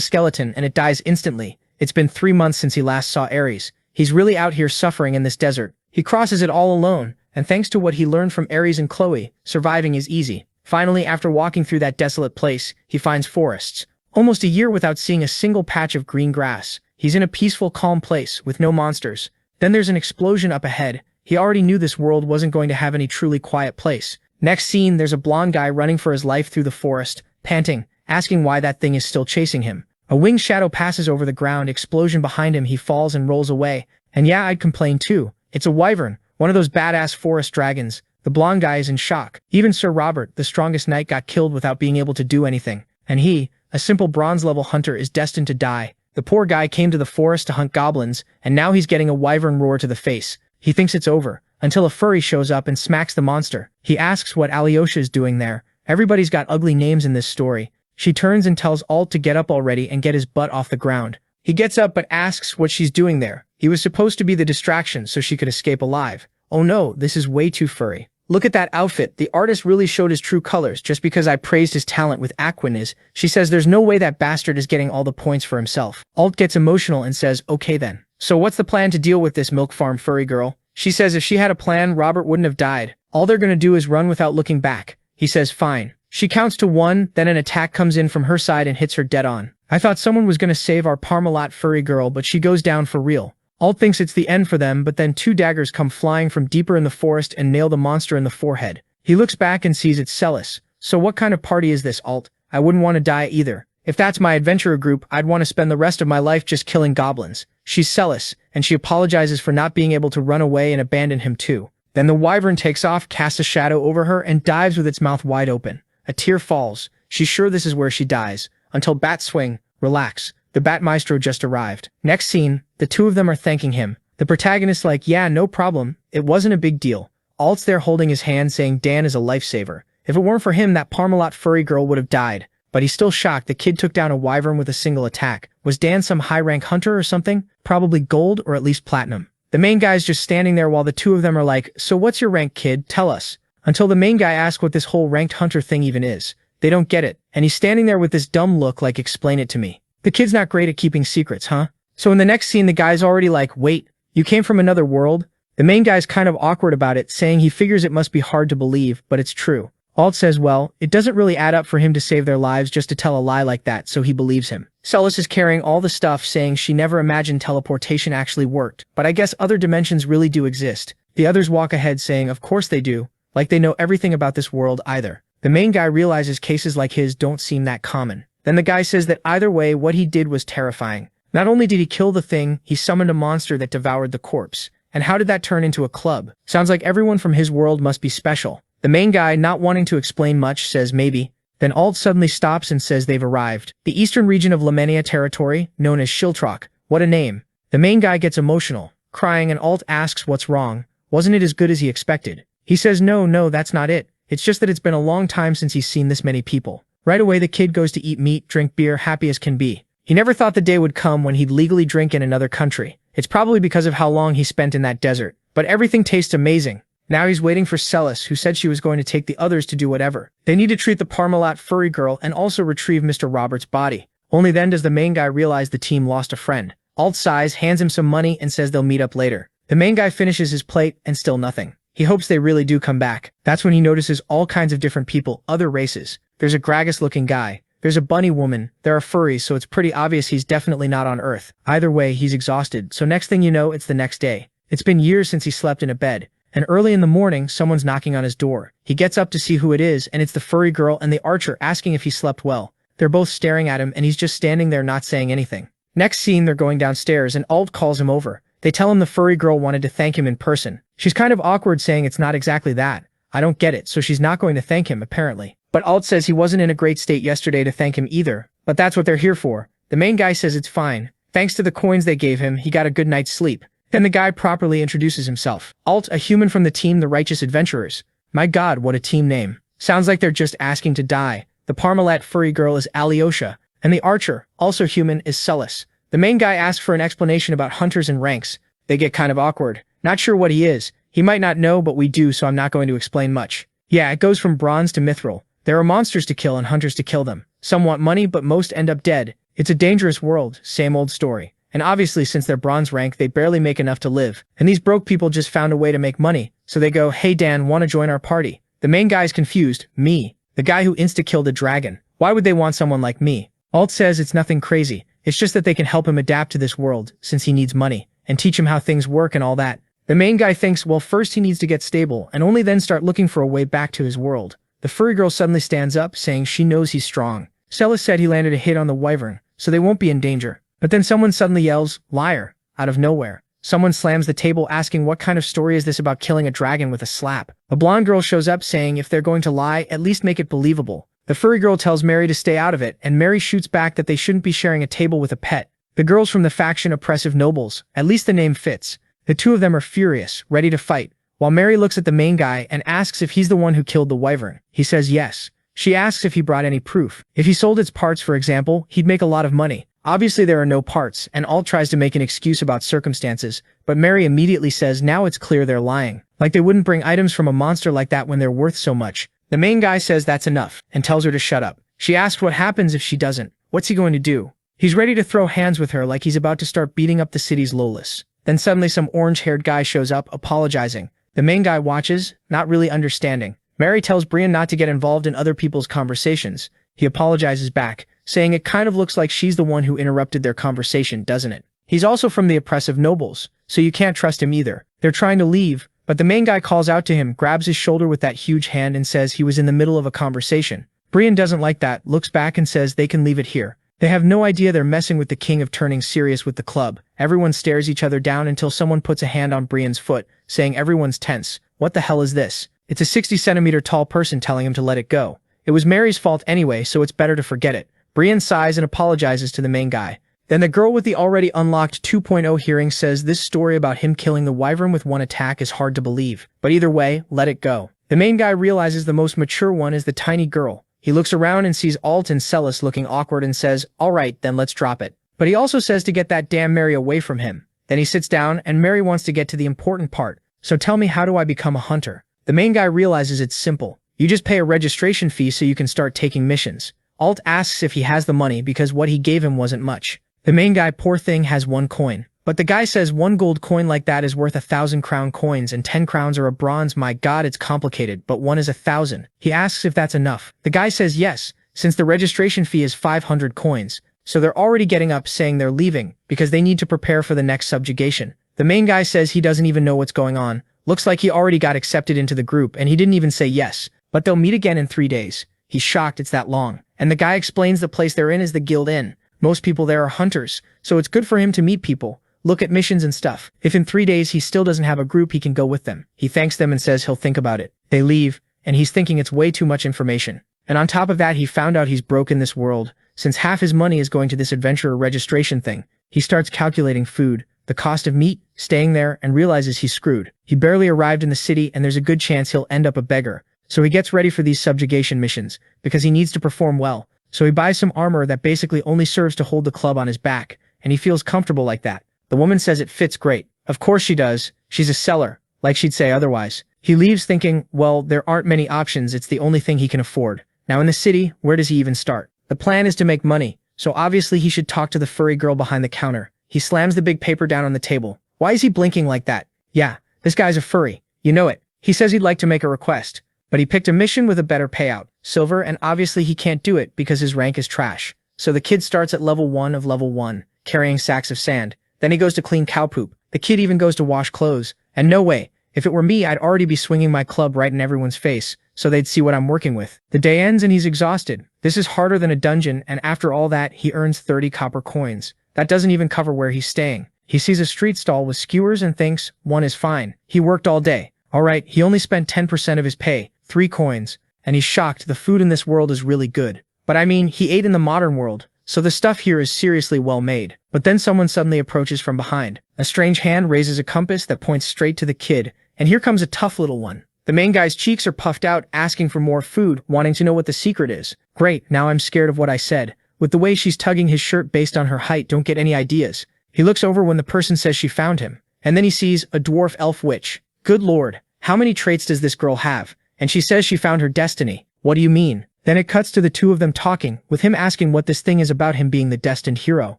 skeleton and it dies instantly. It's been 3 months since he last saw Ares. He's really out here suffering in this desert. He crosses it all alone, and thanks to what he learned from Ares and Chloe, surviving is easy. Finally, after walking through that desolate place, he finds forests. Almost a year without seeing a single patch of green grass. He's in a peaceful, calm place, with no monsters. Then there's an explosion up ahead. He already knew this world wasn't going to have any truly quiet place. Next scene, there's a blonde guy running for his life through the forest, panting, asking why that thing is still chasing him. A winged shadow passes over the ground, explosion behind him, he falls and rolls away. And yeah, I'd complain too. It's a wyvern, one of those badass forest dragons. The blonde guy is in shock. Even Sir Robert, the strongest knight, got killed without being able to do anything. And he, a simple bronze-level hunter, is destined to die. The poor guy came to the forest to hunt goblins, and now he's getting a wyvern roar to the face. He thinks it's over, until a furry shows up and smacks the monster. He asks what Alyosha is doing there. Everybody's got ugly names in this story. She turns and tells Alt to get up already and get his butt off the ground. He gets up but asks what she's doing there. He was supposed to be the distraction so she could escape alive. Oh no, this is way too furry. Look at that outfit. The artist really showed his true colors just because I praised his talent with Aquines. She says there's no way that bastard is getting all the points for himself. Alt gets emotional and says, okay then. So what's the plan to deal with this milk farm furry girl? She says if she had a plan, Robert wouldn't have died. All they're gonna do is run without looking back. He says fine. She counts to 1, then an attack comes in from her side and hits her dead on. I thought someone was gonna save our Parmalat furry girl, but she goes down for real. Alt thinks it's the end for them, but then 2 daggers come flying from deeper in the forest and nail the monster in the forehead. He looks back and sees it's Celis. So what kind of party is this, Alt? I wouldn't want to die either. If that's my adventurer group, I'd want to spend the rest of my life just killing goblins. She's Celis, and she apologizes for not being able to run away and abandon him too. Then the wyvern takes off, casts a shadow over her, and dives with its mouth wide open. A tear falls. She's sure this is where she dies. Until Bat swing, relax. The Bat Maestro just arrived. Next scene, the 2 of them are thanking him. The protagonist's like, yeah, no problem. It wasn't a big deal. Alt's there holding his hand saying Dan is a lifesaver. If it weren't for him, that Parmalat furry girl would have died. But he's still shocked the kid took down a wyvern with a single attack. Was Dan some high-rank hunter or something? Probably gold or at least platinum. The main guy's just standing there while the 2 of them are like, so what's your rank, kid? Tell us. Until the main guy asks what this whole ranked hunter thing even is. They don't get it. And he's standing there with this dumb look like, explain it to me. The kid's not great at keeping secrets, huh? So in the next scene, the guy's already like, wait, you came from another world? The main guy's kind of awkward about it, saying he figures it must be hard to believe, but it's true. Alt says, well, it doesn't really add up for him to save their lives just to tell a lie like that, so he believes him. Celis is carrying all the stuff, saying she never imagined teleportation actually worked, but I guess other dimensions really do exist. The others walk ahead saying of course they do, like they know everything about this world either. The main guy realizes cases like his don't seem that common. Then the guy says that either way what he did was terrifying. Not only did he kill the thing, he summoned a monster that devoured the corpse. And how did that turn into a club? Sounds like everyone from his world must be special. The main guy, not wanting to explain much, says maybe. Then Alt suddenly stops and says they've arrived. The eastern region of Lemenia territory, known as Shiltrock. What a name. The main guy gets emotional, crying, and Alt asks what's wrong. Wasn't it as good as he expected? He says no, that's not it. It's just that it's been a long time since he's seen this many people. Right away the kid goes to eat meat, drink beer, happy as can be. He never thought the day would come when he'd legally drink in another country. It's probably because of how long he spent in that desert. But everything tastes amazing. Now he's waiting for Celis, who said she was going to take the others to do whatever. They need to treat the Parmalat furry girl and also retrieve Mr. Robert's body. Only then does the main guy realize the team lost a friend. Alt sighs, hands him some money, and says they'll meet up later. The main guy finishes his plate, and still nothing. He hopes they really do come back. That's when he notices all kinds of different people, other races. There's a Gragas-looking guy. There's a bunny woman. There are furries, so it's pretty obvious he's definitely not on Earth. Either way, he's exhausted, so next thing you know, it's the next day. It's been years since he slept in a bed. And early in the morning, someone's knocking on his door. He gets up to see who it is, and it's the furry girl and the archer asking if he slept well. They're both staring at him, and he's just standing there not saying anything. Next scene, they're going downstairs, and Alt calls him over. They tell him the furry girl wanted to thank him in person. She's kind of awkward, saying it's not exactly that. I don't get it, so she's not going to thank him, apparently. But Alt says he wasn't in a great state yesterday to thank him either. But that's what they're here for. The main guy says it's fine. Thanks to the coins they gave him, he got a good night's sleep. Then the guy properly introduces himself. Alt, a human from the team The Righteous Adventurers. My god, what a team name. Sounds like they're just asking to die. The Parmalat furry girl is Alyosha, and the archer, also human, is Celis. The main guy asks for an explanation about hunters and ranks. They get kind of awkward. Not sure what he is. He might not know, but we do, so I'm not going to explain much. Yeah, it goes from bronze to mithril. There are monsters to kill and hunters to kill them. Some want money, but most end up dead. It's a dangerous world, same old story. And obviously, since they're bronze rank, they barely make enough to live. And these broke people just found a way to make money. So they go, hey Dan, wanna join our party? The main guy's confused. Me. The guy who insta-killed a dragon. Why would they want someone like me? Alt says it's nothing crazy. It's just that they can help him adapt to this world, since he needs money, and teach him how things work and all that. The main guy thinks, well, first he needs to get stable, and only then start looking for a way back to his world. The furry girl suddenly stands up, saying she knows he's strong. Celis said he landed a hit on the wyvern, so they won't be in danger. But then someone suddenly yells, liar, out of nowhere. Someone slams the table asking what kind of story is this about killing a dragon with a slap. A blonde girl shows up saying if they're going to lie, at least make it believable. The furry girl tells Mary to stay out of it, and Mary shoots back that they shouldn't be sharing a table with a pet. The girls from the faction Oppressive Nobles, at least the name fits. The two of them are furious, ready to fight, while Mary looks at the main guy and asks if he's the one who killed the wyvern. He says yes. She asks if he brought any proof. If he sold its parts, for example, he'd make a lot of money. Obviously there are no parts, and Alt tries to make an excuse about circumstances, but Mary immediately says now it's clear they're lying. Like they wouldn't bring items from a monster like that when they're worth so much. The main guy says that's enough, and tells her to shut up. She asks what happens if she doesn't. What's he going to do? He's ready to throw hands with her like he's about to start beating up the city's lowless. Then suddenly some orange-haired guy shows up, apologizing. The main guy watches, not really understanding. Mary tells Brian not to get involved in other people's conversations. He apologizes back, saying it kind of looks like she's the one who interrupted their conversation, doesn't it? He's also from the Oppressive Nobles, so you can't trust him either. They're trying to leave, but the main guy calls out to him, grabs his shoulder with that huge hand and says he was in the middle of a conversation. Brian doesn't like that, looks back and says they can leave it here. They have no idea they're messing with the king of turning serious with the club. Everyone stares each other down until someone puts a hand on Brian's foot, saying everyone's tense. What the hell is this? It's a 60-centimeter tall person telling him to let it go. It was Mary's fault anyway, so it's better to forget it. Brian sighs and apologizes to the main guy. Then the girl with the already unlocked 2.0 hearing says this story about him killing the wyvern with one attack is hard to believe. But either way, let it go. The main guy realizes the most mature one is the tiny girl. He looks around and sees Alt and Celis looking awkward and says, alright, then let's drop it. But he also says to get that damn Mary away from him. Then he sits down and Mary wants to get to the important part. So tell me, how do I become a hunter? The main guy realizes it's simple. You just pay a registration fee so you can start taking missions. Alt asks if he has the money because what he gave him wasn't much. The main guy, poor thing, has 1 coin. But the guy says 1 gold coin like that is worth 1,000 crown coins and 10 crowns are a bronze. My god, it's complicated, but one is 1,000. He asks if that's enough. The guy says yes, since the registration fee is 500 coins. So they're already getting up saying they're leaving, because they need to prepare for the next subjugation. The main guy says he doesn't even know what's going on. Looks like he already got accepted into the group and he didn't even say yes. But they'll meet again in 3 days. He's shocked it's that long. And the guy explains the place they're in is the Guild Inn. Most people there are hunters, so it's good for him to meet people, look at missions and stuff. If in 3 days he still doesn't have a group, he can go with them. He thanks them and says he'll think about it. They leave, and he's thinking it's way too much information. And on top of that, he found out he's broke in this world, since half his money is going to this adventurer registration thing. He starts calculating food, the cost of meat, staying there, and realizes he's screwed. He barely arrived in the city and there's a good chance he'll end up a beggar. So he gets ready for these subjugation missions, because he needs to perform well. So he buys some armor that basically only serves to hold the club on his back, and he feels comfortable like that. The woman says it fits great. Of course she does. She's a seller, like she'd say otherwise. He leaves thinking, well, there aren't many options, it's the only thing he can afford. Now in the city, where does he even start? The plan is to make money, so obviously he should talk to the furry girl behind the counter. He slams the big paper down on the table. Why is he blinking like that? Yeah, this guy's a furry. You know it. He says he'd like to make a request, but he picked a mission with a better payout, silver, and obviously he can't do it because his rank is trash. So the kid starts at level 1 of level 1, carrying sacks of sand. Then he goes to clean cow poop. The kid even goes to wash clothes. And no way, if it were me, I'd already be swinging my club right in everyone's face, so they'd see what I'm working with. The day ends and he's exhausted. This is harder than a dungeon, and after all that, he earns 30 copper coins. That doesn't even cover where he's staying. He sees a street stall with skewers and thinks, one is fine. He worked all day. Alright, he only spent 10% of his pay, 3 coins, and he's shocked the food in this world is really good. But I mean, he ate in the modern world, so the stuff here is seriously well made. But then someone suddenly approaches from behind. A strange hand raises a compass that points straight to the kid, and here comes a tough little one. The main guy's cheeks are puffed out, asking for more food, wanting to know what the secret is. Great, now I'm scared of what I said. With the way she's tugging his shirt based on her height, don't get any ideas. He looks over when the person says she found him, and then he sees a dwarf elf witch. Good lord, how many traits does this girl have? And she says she found her destiny. What do you mean? Then it cuts to the two of them talking, with him asking what this thing is about him being the destined hero.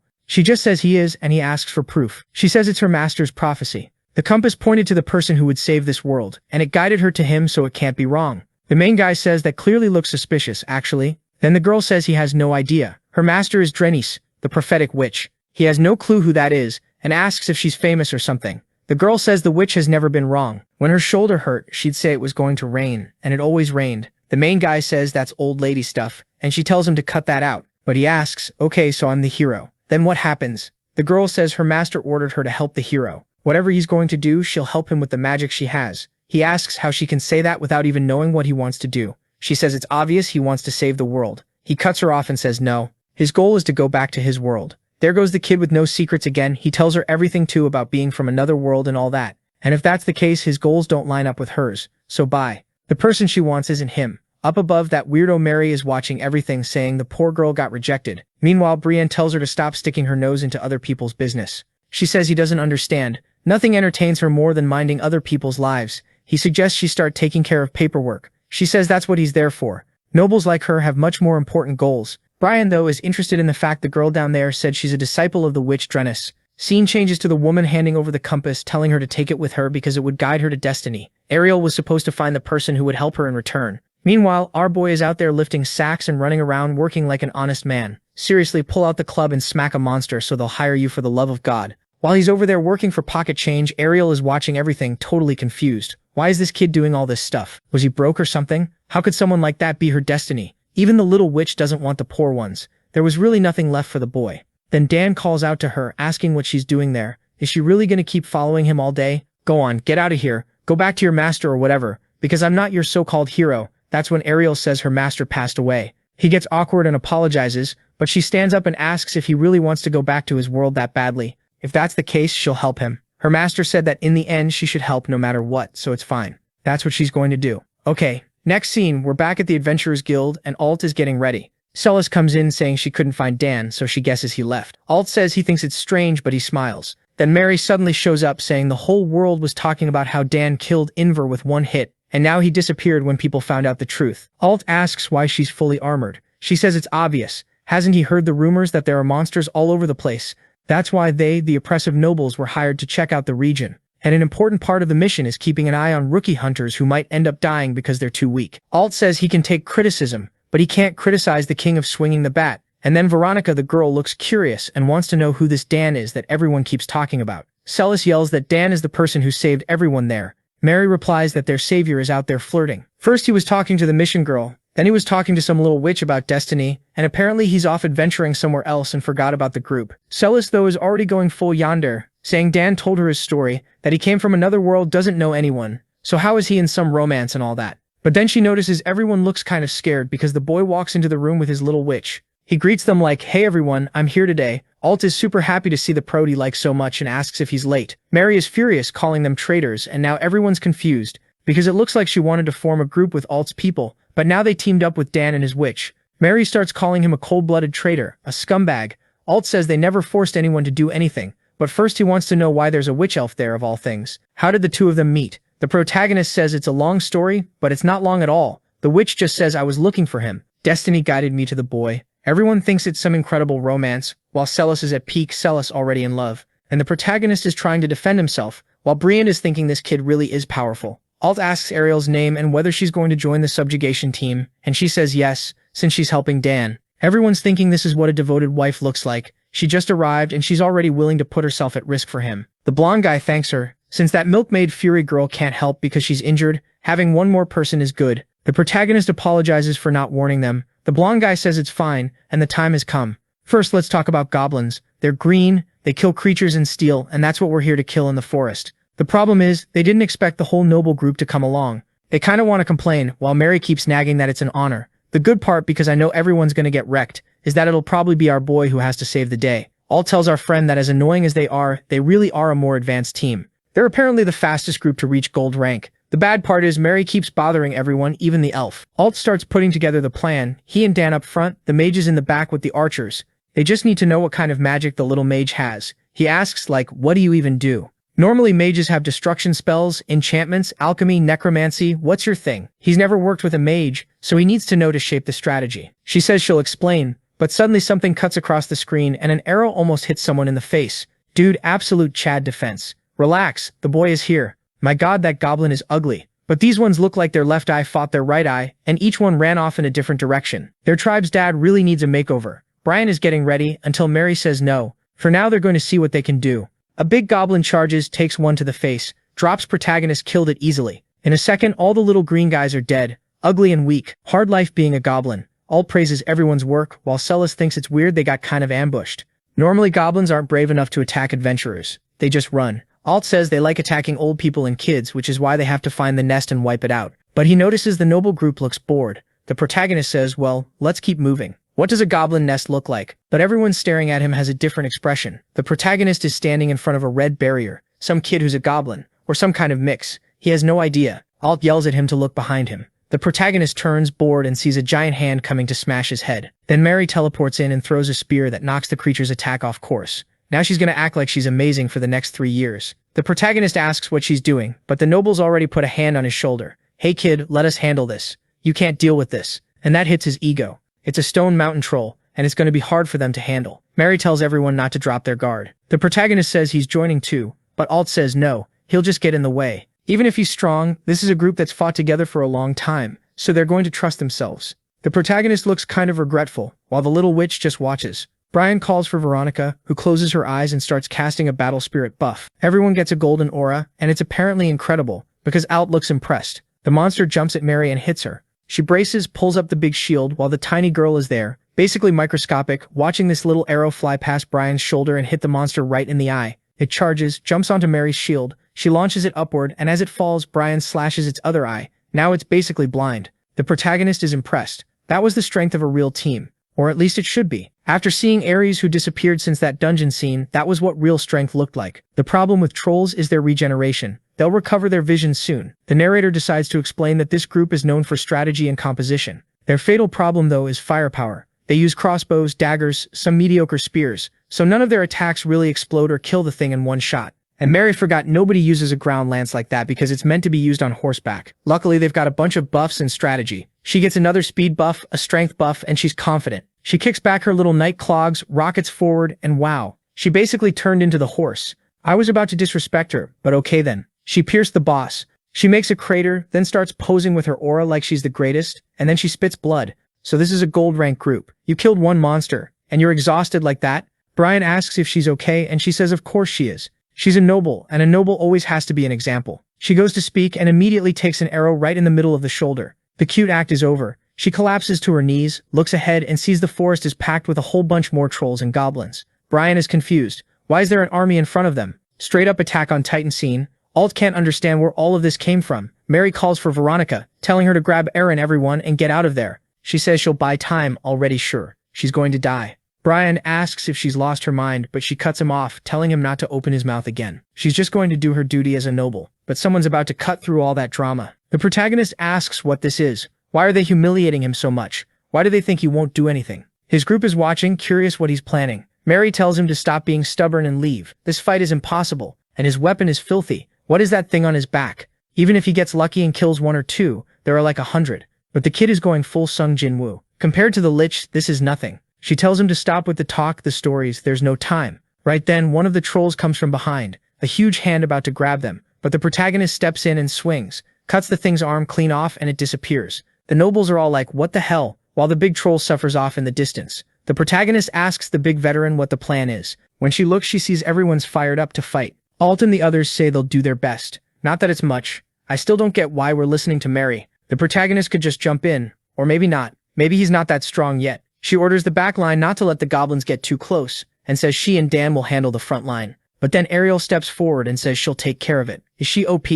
She just says he is, and he asks for proof. She says it's her master's prophecy. The compass pointed to the person who would save this world, and it guided her to him, so it can't be wrong. The main guy says that clearly looks suspicious, actually. Then the girl says he has no idea. Her master is Drenis, the prophetic witch. He has no clue who that is, and asks if she's famous or something. The girl says the witch has never been wrong. When her shoulder hurt, she'd say it was going to rain, and it always rained. The main guy says that's old lady stuff, and she tells him to cut that out. But he asks, okay, so I'm the hero. Then what happens? The girl says her master ordered her to help the hero. Whatever he's going to do, she'll help him with the magic she has. He asks how she can say that without even knowing what he wants to do. She says it's obvious he wants to save the world. He cuts her off and says no. His goal is to go back to his world. There goes the kid with no secrets again. He tells her everything too about being from another world and all that. And if that's the case, his goals don't line up with hers. So bye. The person she wants isn't him. Up above, that weirdo Mary is watching everything, saying the poor girl got rejected. Meanwhile, Brienne tells her to stop sticking her nose into other people's business. She says he doesn't understand. Nothing entertains her more than minding other people's lives. He suggests she start taking care of paperwork. She says that's what he's there for. Nobles like her have much more important goals. Brian, though, is interested in the fact the girl down there said she's a disciple of the witch Drenis. Scene changes to the woman handing over the compass, telling her to take it with her because it would guide her to destiny. Ariel was supposed to find the person who would help her in return. Meanwhile, our boy is out there lifting sacks and running around working like an honest man. Seriously, pull out the club and smack a monster so they'll hire you for the love of God. While he's over there working for pocket change, Ariel is watching everything, totally confused. Why is this kid doing all this stuff? Was he broke or something? How could someone like that be her destiny? Even the little witch doesn't want the poor ones. There was really nothing left for the boy. Then Dan calls out to her, asking what she's doing there. Is she really going to keep following him all day? Go on, get out of here. Go back to your master or whatever, because I'm not your so-called hero. That's when Ariel says her master passed away. He gets awkward and apologizes, but she stands up and asks if he really wants to go back to his world that badly. If that's the case, she'll help him. Her master said that in the end she should help no matter what, so it's fine. That's what she's going to do. Okay, next scene, we're back at the Adventurers Guild, and Alt is getting ready. Celis comes in saying she couldn't find Dan, so she guesses he left. Alt says he thinks it's strange, but he smiles. Then Mary suddenly shows up saying the whole world was talking about how Dan killed Inver with one hit, and now he disappeared when people found out the truth. Alt asks why she's fully armored. She says it's obvious. Hasn't he heard the rumors that there are monsters all over the place? That's why they, the oppressive nobles, were hired to check out the region. And an important part of the mission is keeping an eye on rookie hunters who might end up dying because they're too weak. Alt says he can take criticism, but he can't criticize the king of swinging the bat. And then Veronica, the girl, looks curious and wants to know who this Dan is that everyone keeps talking about. Celis yells that Dan is the person who saved everyone there. Mary replies that their savior is out there flirting. First he was talking to the mission girl, then he was talking to some little witch about destiny, and apparently he's off adventuring somewhere else and forgot about the group. Celis, though, is already going full yandere, saying Dan told her his story, that he came from another world, doesn't know anyone, so how is he in some romance and all that? But then she notices everyone looks kind of scared because the boy walks into the room with his little witch. He greets them like, "Hey everyone, I'm here today." Alt is super happy to see the prode he likes so much and asks if he's late. Mary is furious, calling them traitors, and now everyone's confused, because it looks like she wanted to form a group with Alt's people, but now they teamed up with Dan and his witch. Mary starts calling him a cold-blooded traitor, a scumbag. Alt says they never forced anyone to do anything, but first he wants to know why there's a witch elf there of all things. How did the two of them meet? The protagonist says it's a long story, but it's not long at all. The witch just says, "I was looking for him. Destiny guided me to the boy." Everyone thinks it's some incredible romance, while Celis is at peak Celis already in love, and the protagonist is trying to defend himself, while Brienne is thinking this kid really is powerful. Alt asks Ariel's name and whether she's going to join the subjugation team, and she says yes, since she's helping Dan. Everyone's thinking this is what a devoted wife looks like. She just arrived and she's already willing to put herself at risk for him. The blonde guy thanks her, since that milkmaid Fury girl can't help because she's injured, having one more person is good. The protagonist apologizes for not warning them. The blonde guy says it's fine, and the time has come. First, let's talk about goblins. They're green, they kill creatures and steal, and that's what we're here to kill in the forest. The problem is, they didn't expect the whole noble group to come along. They kinda wanna complain, while Mary keeps nagging that it's an honor. The good part, because I know everyone's gonna get wrecked, is that it'll probably be our boy who has to save the day. Alt tells our friend that as annoying as they really are a more advanced team. They're apparently the fastest group to reach gold rank. The bad part is Mary keeps bothering everyone, even the elf. Alt starts putting together the plan, he and Dan up front, the mages in the back with the archers. They just need to know what kind of magic the little mage has. He asks, like, what do you even do? Normally mages have destruction spells, enchantments, alchemy, necromancy, what's your thing? He's never worked with a mage, so he needs to know to shape the strategy. She says she'll explain, but suddenly something cuts across the screen and an arrow almost hits someone in the face. Dude, absolute Chad defense. Relax, the boy is here. My god, that goblin is ugly. But these ones look like their left eye fought their right eye, and each one ran off in a different direction. Their tribe's dad really needs a makeover. Brian is getting ready, until Mary says no. For now they're going to see what they can do. A big goblin charges, takes one to the face, drops protagonist, killed it easily. In a second, all the little green guys are dead, ugly and weak. Hard life being a goblin. Alt praises everyone's work, while Celis thinks it's weird they got kind of ambushed. Normally goblins aren't brave enough to attack adventurers. They just run. Alt says they like attacking old people and kids, which is why they have to find the nest and wipe it out. But he notices the noble group looks bored. The protagonist says, well, let's keep moving. What does a goblin nest look like? But everyone staring at him has a different expression. The protagonist is standing in front of a red barrier. Some kid who's a goblin, or some kind of mix. He has no idea. Alt yells at him to look behind him. The protagonist turns, bored, and sees a giant hand coming to smash his head. Then Mary teleports in and throws a spear that knocks the creature's attack off course. Now she's gonna act like she's amazing for the next 3 years. The protagonist asks what she's doing, but the noble's already put a hand on his shoulder. Hey kid, let us handle this. You can't deal with this. And that hits his ego. It's a stone mountain troll, and it's gonna be hard for them to handle. Mary tells everyone not to drop their guard. The protagonist says he's joining too, but Alt says no, he'll just get in the way. Even if he's strong, this is a group that's fought together for a long time, so they're going to trust themselves. The protagonist looks kind of regretful, while the little witch just watches. Brian calls for Veronica, who closes her eyes and starts casting a battle spirit buff. Everyone gets a golden aura, and it's apparently incredible, because Alt looks impressed. The monster jumps at Mary and hits her. She braces, pulls up the big shield while the tiny girl is there, basically microscopic, watching this little arrow fly past Brian's shoulder and hit the monster right in the eye. It charges, jumps onto Mary's shield, she launches it upward, and as it falls, Brian slashes its other eye. Now it's basically blind. The protagonist is impressed. That was the strength of a real team. Or at least it should be. After seeing Ares who disappeared since that dungeon scene, that was what real strength looked like. The problem with trolls is their regeneration. They'll recover their vision soon. The narrator decides to explain that this group is known for strategy and composition. Their fatal problem though is firepower. They use crossbows, daggers, some mediocre spears, so none of their attacks really explode or kill the thing in one shot. And Mary forgot nobody uses a ground lance like that because it's meant to be used on horseback. Luckily, they've got a bunch of buffs and strategy. She gets another speed buff, a strength buff, and she's confident. She kicks back her little night clogs, rockets forward, and wow, She basically turned into the horse. I was about to disrespect her, but okay then. She pierced the boss. She makes a crater, then starts posing with her aura like she's the greatest, and then she spits blood. So this is a gold rank group. You killed one monster, and you're exhausted like that? Brian asks if she's okay, and she says of course she is. She's a noble, and a noble always has to be an example. She goes to speak and immediately takes an arrow right in the middle of the shoulder. The cute act is over. She collapses to her knees, looks ahead, and sees the forest is packed with a whole bunch more trolls and goblins. Brian is confused. Why is there an army in front of them? Straight up Attack on Titan scene. Alt can't understand where all of this came from. Mary calls for Veronica, telling her to grab Eren everyone and get out of there. She says she'll buy time, already sure. She's going to die. Brian asks if she's lost her mind, but she cuts him off, telling him not to open his mouth again. She's just going to do her duty as a noble. But someone's about to cut through all that drama. The protagonist asks what this is. Why are they humiliating him so much? Why do they think he won't do anything? His group is watching, curious what he's planning. Mary tells him to stop being stubborn and leave. This fight is impossible, and his weapon is filthy. What is that thing on his back? Even if he gets lucky and kills 1 or 2, there are like 100. But the kid is going full Sung Jin-woo. Compared to the Lich, this is nothing. She tells him to stop with the talk, the stories, there's no time. Right then, one of the trolls comes from behind, a huge hand about to grab them, but the protagonist steps in and swings, cuts the thing's arm clean off and it disappears. The nobles are all like, what the hell, while the big troll suffers off in the distance. The protagonist asks the big veteran what the plan is. When she looks, she sees everyone's fired up to fight. Alt and the others say they'll do their best. Not that it's much. I still don't get why we're listening to Mary. The protagonist could just jump in, or maybe not. Maybe he's not that strong yet. She orders the back line not to let the goblins get too close, and says she and Dan will handle the front line. But then Ariel steps forward and says she'll take care of it. Is she OP?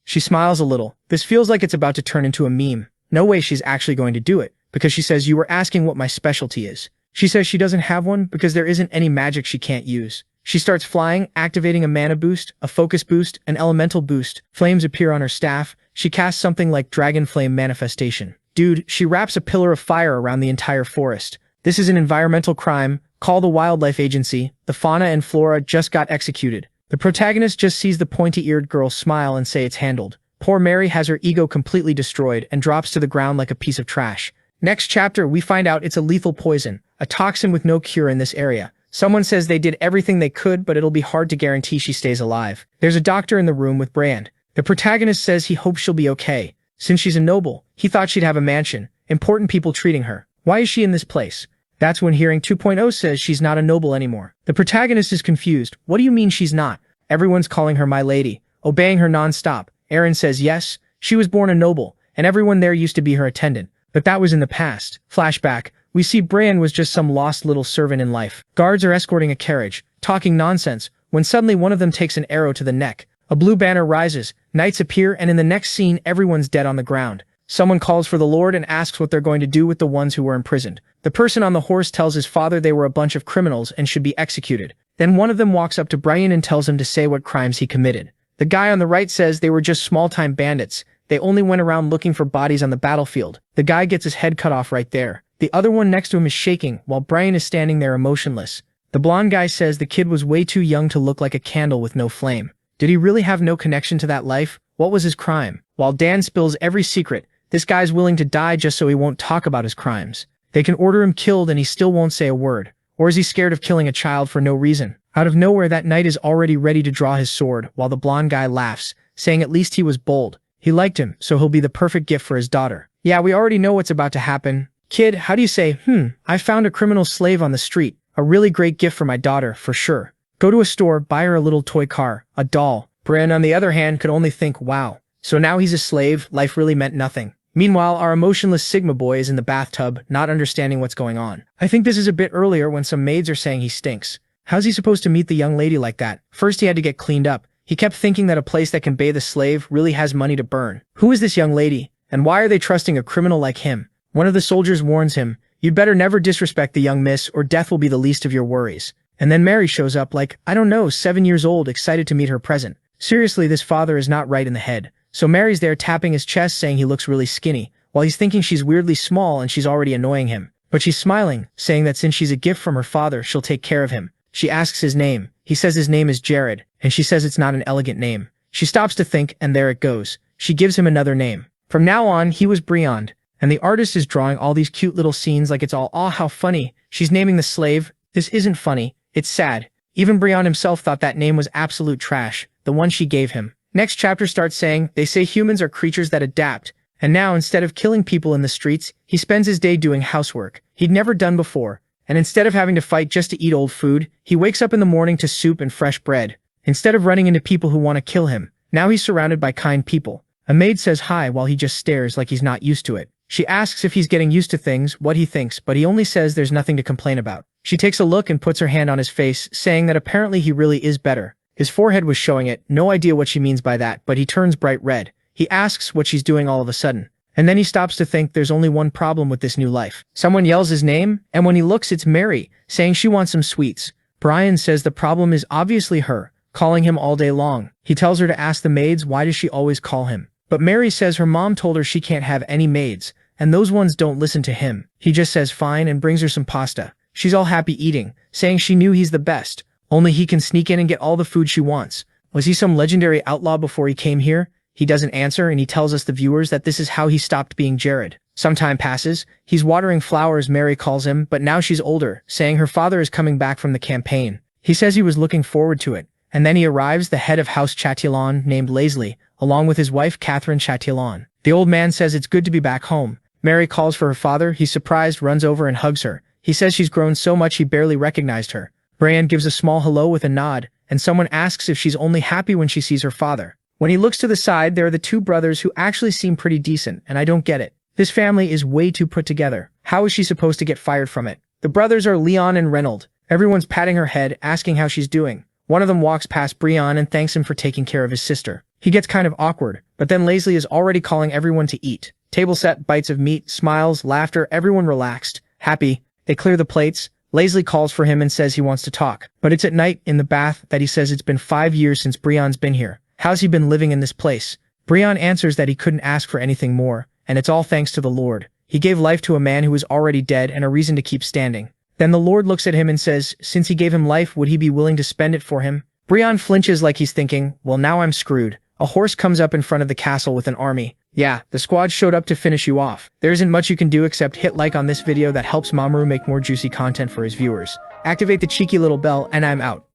She smiles a little. This feels like it's about to turn into a meme. No way she's actually going to do it, because she says you were asking what my specialty is. She says she doesn't have one because there isn't any magic she can't use. She starts flying, activating a mana boost, a focus boost, an elemental boost. Flames appear on her staff. She casts something like Dragon Flame Manifestation. Dude, she wraps a pillar of fire around the entire forest. This is an environmental crime. Call the Wildlife Agency. The fauna and flora just got executed. The protagonist just sees the pointy-eared girl smile and say it's handled. Poor Mary has her ego completely destroyed and drops to the ground like a piece of trash. Next chapter, we find out it's a lethal poison, a toxin with no cure in this area. Someone says they did everything they could, but it'll be hard to guarantee she stays alive. There's a doctor in the room with Brand. The protagonist says he hopes she'll be okay. Since she's a noble, he thought she'd have a mansion, important people treating her. Why is she in this place? That's when Hearing 2.0 says she's not a noble anymore. The protagonist is confused. What do you mean she's not? Everyone's calling her my lady, obeying her non-stop. Eren says yes, she was born a noble, and everyone there used to be her attendant. But that was in the past. Flashback. We see Brian was just some lost little servant in life. Guards are escorting a carriage, talking nonsense, when suddenly one of them takes an arrow to the neck. A blue banner rises, knights appear, and in the next scene everyone's dead on the ground. Someone calls for the Lord and asks what they're going to do with the ones who were imprisoned. The person on the horse tells his father they were a bunch of criminals and should be executed. Then one of them walks up to Brian and tells him to say what crimes he committed. The guy on the right says they were just small-time bandits. They only went around looking for bodies on the battlefield. The guy gets his head cut off right there. The other one next to him is shaking, while Brian is standing there emotionless. The blonde guy says the kid was way too young to look like a candle with no flame. Did he really have no connection to that life? What was his crime? While Dan spills every secret, this guy's willing to die just so he won't talk about his crimes. They can order him killed and he still won't say a word. Or is he scared of killing a child for no reason? Out of nowhere, that knight is already ready to draw his sword, while the blonde guy laughs, saying at least he was bold. He liked him, so he'll be the perfect gift for his daughter. Yeah, we already know what's about to happen. Kid, how do you say, I found a criminal slave on the street. A really great gift for my daughter, for sure. Go to a store, buy her a little toy car, a doll. Bran, on the other hand, could only think, wow. So now he's a slave, life really meant nothing. Meanwhile, our emotionless Sigma boy is in the bathtub, not understanding what's going on. I think this is a bit earlier when some maids are saying he stinks. How's he supposed to meet the young lady like that? First he had to get cleaned up. He kept thinking that a place that can bathe a slave really has money to burn. Who is this young lady? And why are they trusting a criminal like him? One of the soldiers warns him, you'd better never disrespect the young miss or death will be the least of your worries. And then Mary shows up like, I don't know, 7 years old, excited to meet her present. Seriously, this father is not right in the head. So Mary's there tapping his chest saying he looks really skinny, while he's thinking she's weirdly small and she's already annoying him. But she's smiling, saying that since she's a gift from her father, she'll take care of him. She asks his name. He says his name is Jared, and she says it's not an elegant name. She stops to think, and there it goes. She gives him another name. From now on, he was Briand, and the artist is drawing all these cute little scenes like it's all, how funny. She's naming the slave. This isn't funny. It's sad. Even Brian himself thought that name was absolute trash, the one she gave him. Next chapter starts saying, they say humans are creatures that adapt, and now instead of killing people in the streets, he spends his day doing housework he'd never done before. And instead of having to fight just to eat old food, he wakes up in the morning to soup and fresh bread. Instead of running into people who want to kill him, now he's surrounded by kind people. A maid says hi while he just stares like he's not used to it. She asks if he's getting used to things, what he thinks, but he only says there's nothing to complain about. She takes a look and puts her hand on his face, saying that apparently he really is better. His forehead was showing it, no idea what she means by that, but he turns bright red. He asks what she's doing all of a sudden. And then he stops to think there's only one problem with this new life. Someone yells his name, and when he looks it's Mary, saying she wants some sweets. Brian says the problem is obviously her, calling him all day long. He tells her to ask the maids why does she always call him. But Mary says her mom told her she can't have any maids, and those ones don't listen to him. He just says fine and brings her some pasta. She's all happy eating, saying she knew he's the best. Only he can sneak in and get all the food she wants. Was he some legendary outlaw before he came here? He doesn't answer, and he tells us the viewers that this is how he stopped being Jared. Some time passes. He's watering flowers, Mary calls him, but now she's older, saying her father is coming back from the campaign. He says he was looking forward to it. And then he arrives, the head of House Chatillon, named Leslie, along with his wife Catherine Chatillon. The old man says it's good to be back home. Mary calls for her father. He's surprised, runs over and hugs her. He says she's grown so much he barely recognized her. Brian gives a small hello with a nod, and someone asks if she's only happy when she sees her father. When he looks to the side, there are the two brothers who actually seem pretty decent, and I don't get it. This family is way too put together. How is she supposed to get fired from it? The brothers are Leon and Reynold. Everyone's patting her head, asking how she's doing. One of them walks past Brian and thanks him for taking care of his sister. He gets kind of awkward, but then Leslie is already calling everyone to eat. Table set, bites of meat, smiles, laughter, everyone relaxed, happy. They clear the plates. Leslie calls for him and says he wants to talk. But it's at night, in the bath, that he says it's been 5 years since Brian's been here. How's he been living in this place? Brian answers that he couldn't ask for anything more, and it's all thanks to the Lord. He gave life to a man who was already dead and a reason to keep standing. Then the Lord looks at him and says, since he gave him life, would he be willing to spend it for him? Brian flinches like he's thinking, well, now I'm screwed. A horse comes up in front of the castle with an army. Yeah, the squad showed up to finish you off. There isn't much you can do except hit like on this video that helps Mamoru make more juicy content for his viewers. Activate the cheeky little bell, and I'm out.